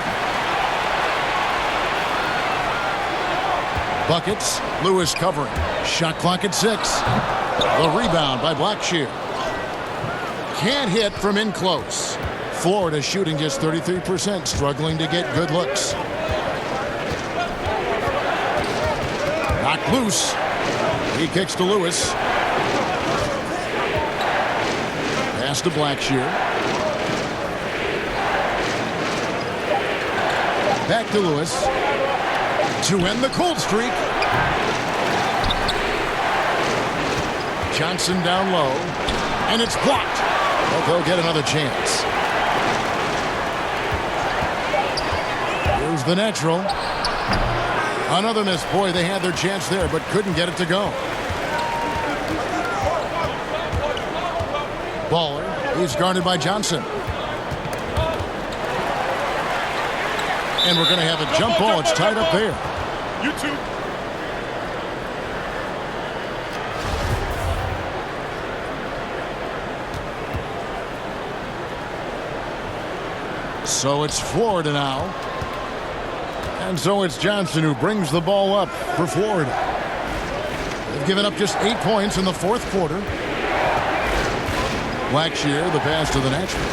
Buckets. Lewis covering. Shot clock at 6. The rebound by Blackshear. Can't hit from in close. Florida shooting just 33%, struggling to get good looks. Knocked loose. He kicks to Lewis. Pass to Blackshear. Back to Lewis. To end the cold streak. Johnson down low. And it's blocked. But they'll get another chance. Here's the natural. Another miss. Boy, they had their chance there, but couldn't get it to go. Baller. He's guarded by Johnson. And we're going to have a jump ball. It's tied up there. You two. So it's Florida now. And so it's Johnson who brings the ball up for Florida. They've given up just 8 points in the fourth quarter. Blackshear, the pass to the natural.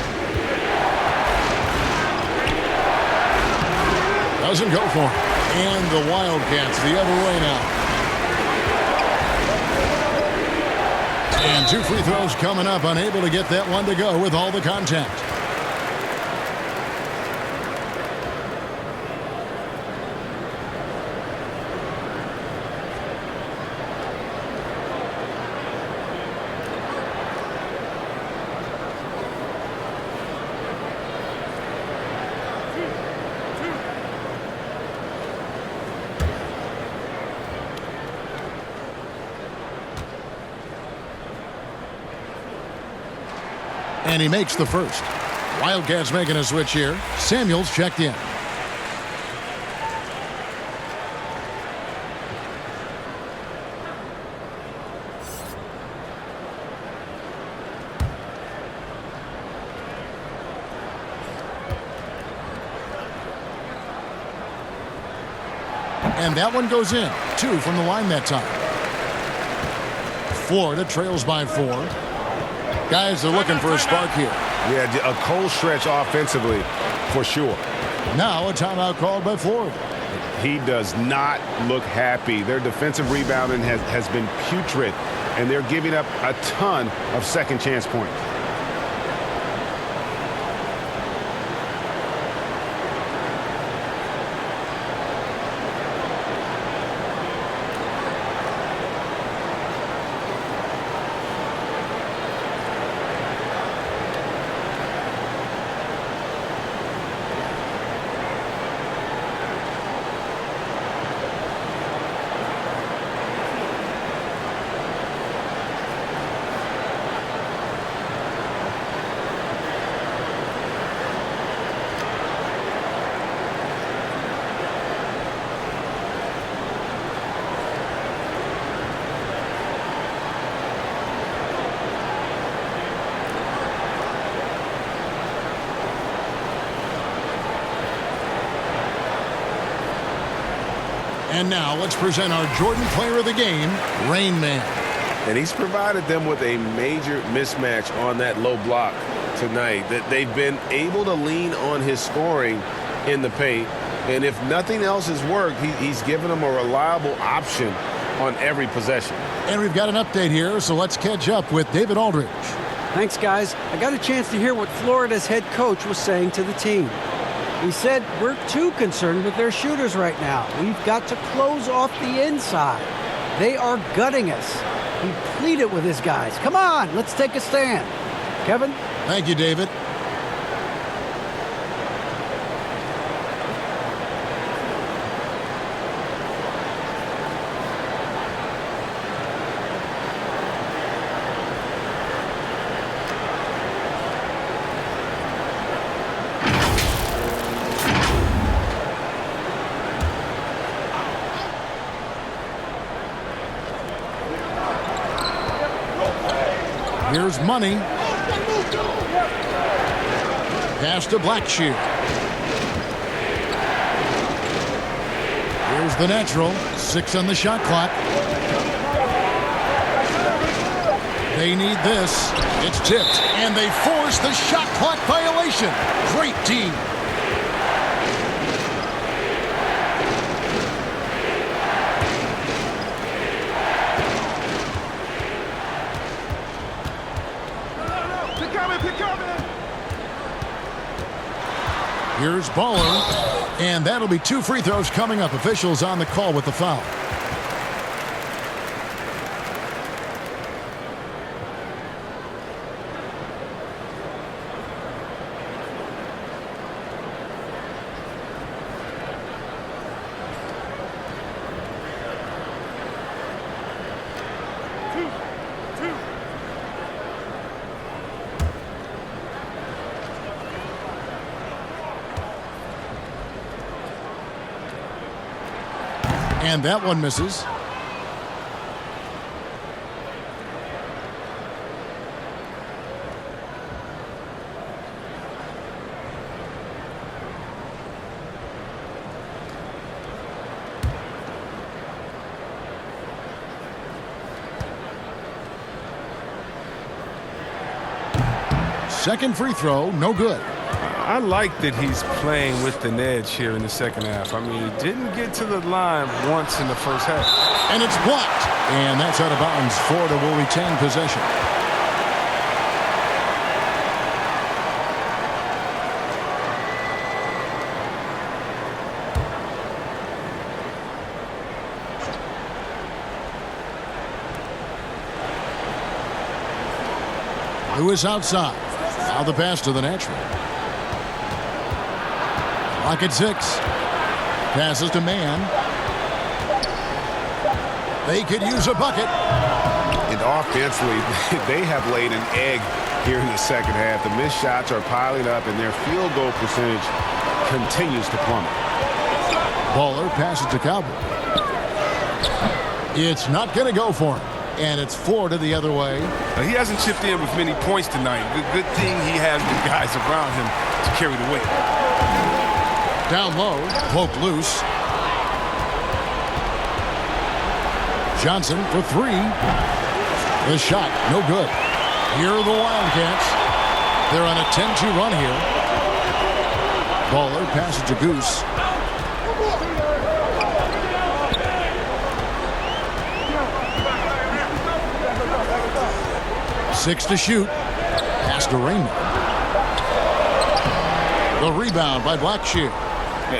Doesn't go for it. And the Wildcats the other way now. And 2 free throws coming up. Unable to get that one to go with all the contact. And he makes the first. Wildcats making a switch here. Samuels checked in. And that one goes in. 2 from the line that time. Florida trails by 4. Guys are looking for a spark here. Yeah, a cold stretch offensively for sure. Now a timeout called by Florida. He does not look happy. Their defensive rebounding has been putrid, and they're giving up a ton of second chance points. And now let's present our Jordan Player of the Game, Rain Man. And he's provided them with a major mismatch on that low block tonight. That they've been able to lean on his scoring in the paint. And if nothing else has worked, he's given them a reliable option on every possession. And we've got an update here, so let's catch up with David Aldridge. Thanks, guys. I got a chance to hear what Florida's head coach was saying to the team. He said, we're too concerned with their shooters right now. We've got to close off the inside. They are gutting us. He pleaded with his guys. Come on, let's take a stand. Kevin? Thank you, David. Here's Money. Pass to Blackshear. Here's the natural. 6 on the shot clock. They need this. It's tipped, and they force the shot clock violation. Great team. Here's Baller, and that'll be 2 free throws coming up. Officials on the call with the foul. And that one misses. Second free throw, no good. I like that he's playing with an edge here in the second half. I mean, he didn't get to the line once in the first half. And it's blocked. And that's out of bounds. Florida will retain possession. Lewis outside. Now the pass to the natural. Clock at 6. Passes to Man. They could use a bucket. And offensively, they have laid an egg here in the second half. The missed shots are piling up, and their field goal percentage continues to plummet. Baller passes to Cowboy. It's not going to go for him. And it's Florida the other way. He hasn't chipped in with many points tonight. Good thing he has the guys around him to carry the weight. Down low, poke loose. Johnson for 3. The shot, no good. Here are the Wildcats. They're on a 10-2 run here. Baller passes to Goose. Six to shoot. Pass to Raymond. The rebound by Blackshear.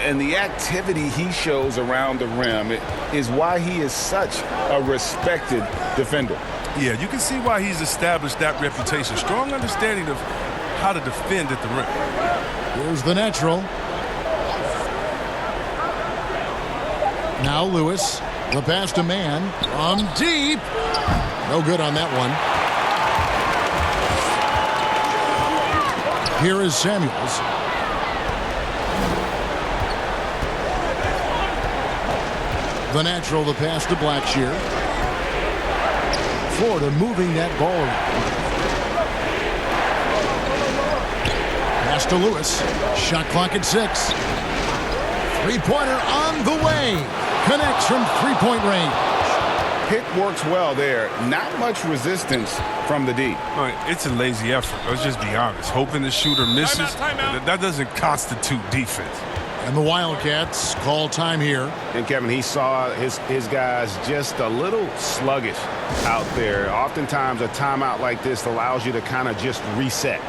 And the activity he shows around the rim is why he is such a respected defender. Yeah, you can see why he's established that reputation. Strong understanding of how to defend at the rim. Here's the natural. Now Lewis. The pass to Man. From deep. No good on that one. Here is Samuels. The natural, the pass to Blackshear. Florida moving that ball around. Pass to Lewis. Shot clock at 6. Three-pointer on the way. Connects from three-point range. Pick works well there. Not much resistance from the D. All right, it's a lazy effort. Let's just be honest. Hoping the shooter misses, that doesn't constitute defense. And the Wildcats call time here. And Kevin, he saw his guys just a little sluggish out there. Oftentimes a timeout like this allows you to kind of just reset.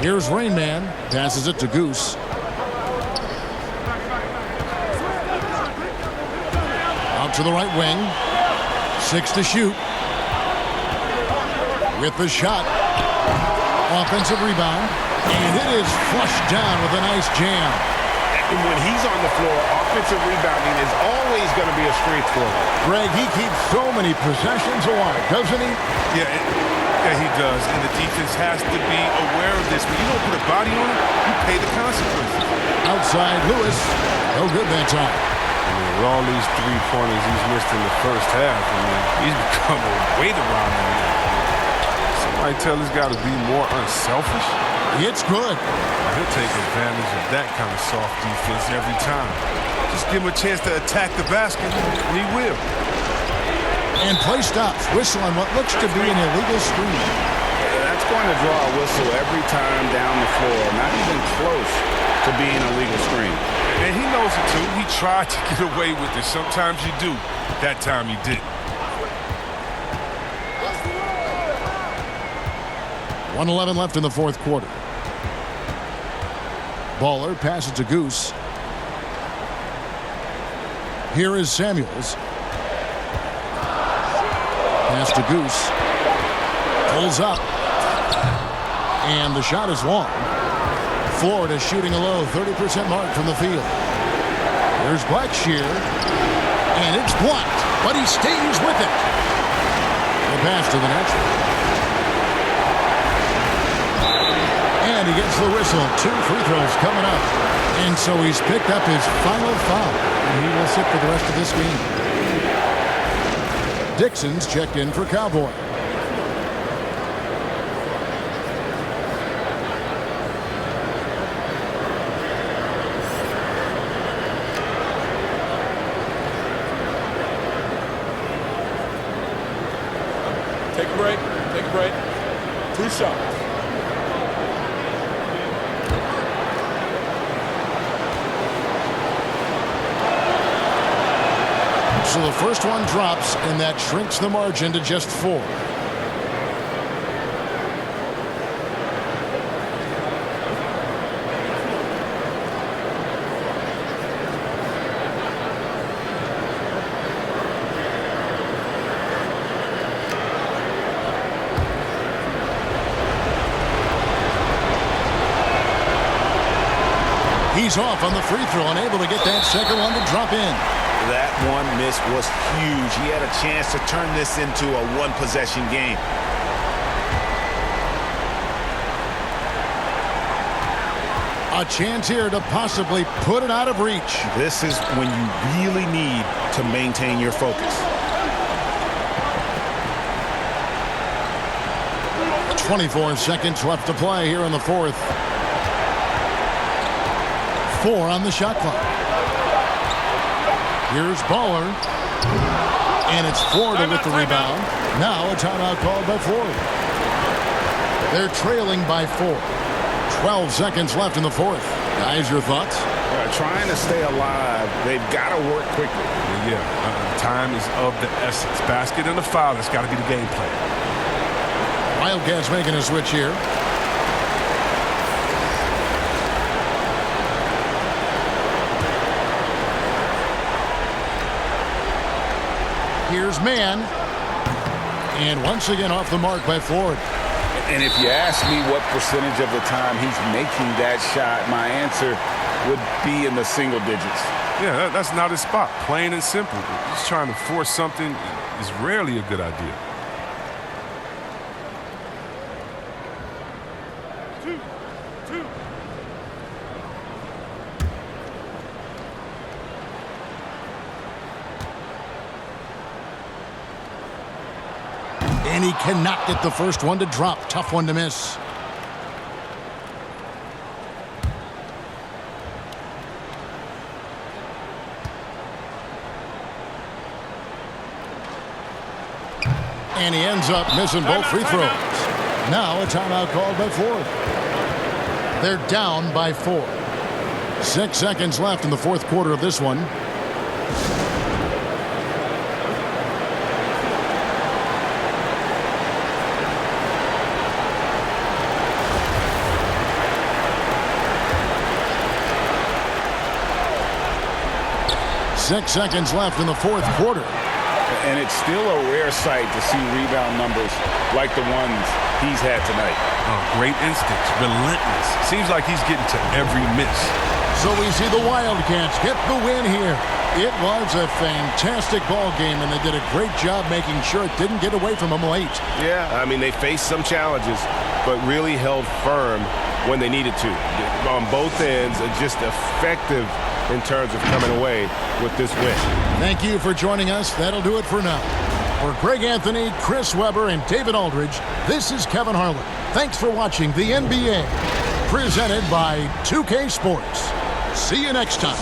Here's Rain Man. Passes it to Goose. Out to the right wing. 6 to shoot. With the shot. Offensive rebound. And it is flushed down with a nice jam. And when he's on the floor, offensive rebounding is always going to be a strength for him. Greg, he keeps so many possessions alive, doesn't he? Yeah, he does. And the defense has to be aware of this. When you don't put a body on it, you pay the consequences. Outside Lewis. No good that time. I mean, with all these three-pointers he's missed in the first half, I mean, he's become a weight around him. Somebody tell this guy to be more unselfish. It's good. He'll take advantage of that kind of soft defense every time. Just give him a chance to attack the basket, and he will. And play stops. Whistle on what looks to be an illegal screen. That's going to draw a whistle every time down the floor. Not even close to being a legal screen. And he knows it too. He tried to get away with it. Sometimes you do. That time he didn't. 1:11 left in the fourth quarter. Baller passes to Goose. Here is Samuels. Pass to Goose. Pulls up. And the shot is long. Florida shooting a low 30% mark from the field. There's Blackshear. And it's blocked. But he stays with it. The pass to the next one. And he gets the whistle. 2 free throws coming up. And so he's picked up his final foul. And he will sit for the rest of this game. Dixon's checked in for Cowboy. Take a break. Take a break. 2 shots. So the first one drops, and that shrinks the margin to just 4. He's off on the free throw, unable to get that second one to drop in. That one miss was huge. He had a chance to turn this into a one-possession game. A chance here to possibly put it out of reach. This is when you really need to maintain your focus. 24 seconds left to play here in the fourth. 4 on the shot clock. Here's Baller. And it's Florida with the rebound. Now a timeout called by Florida. They're trailing by 4. 12 seconds left in the fourth. Guys, your thoughts? Trying to stay alive. They've got to work quickly. Yeah, time is of the essence. Basket and a foul. That's got to be the game plan. Wildcats making a switch here. Here's Man. And once again off the mark by Florida. And if you ask me what percentage of the time he's making that shot, my answer would be in the single digits. Yeah, that's not his spot. Plain and simple. Just trying to force something is rarely a good idea. And he cannot get the first one to drop. Tough one to miss. And he ends up missing both free throws. Now a timeout called by Ford. They're down by 4. 6 seconds left in the fourth quarter of this one. Six seconds left in the fourth quarter. And it's still a rare sight to see rebound numbers like the ones he's had tonight. Oh, great instincts, relentless. Seems like he's getting to every miss. So we see the Wildcats get the win here. It was a fantastic ball game, and they did a great job making sure it didn't get away from them late. Yeah, I mean, they faced some challenges, but really held firm when they needed to. On both ends, just effective in terms of coming away with this win. Thank you for joining us. That'll do it for now. For Greg Anthony, Chris Webber, and David Aldridge, this is Kevin Harlan. Thanks for watching the NBA, presented by 2K Sports. See you next time.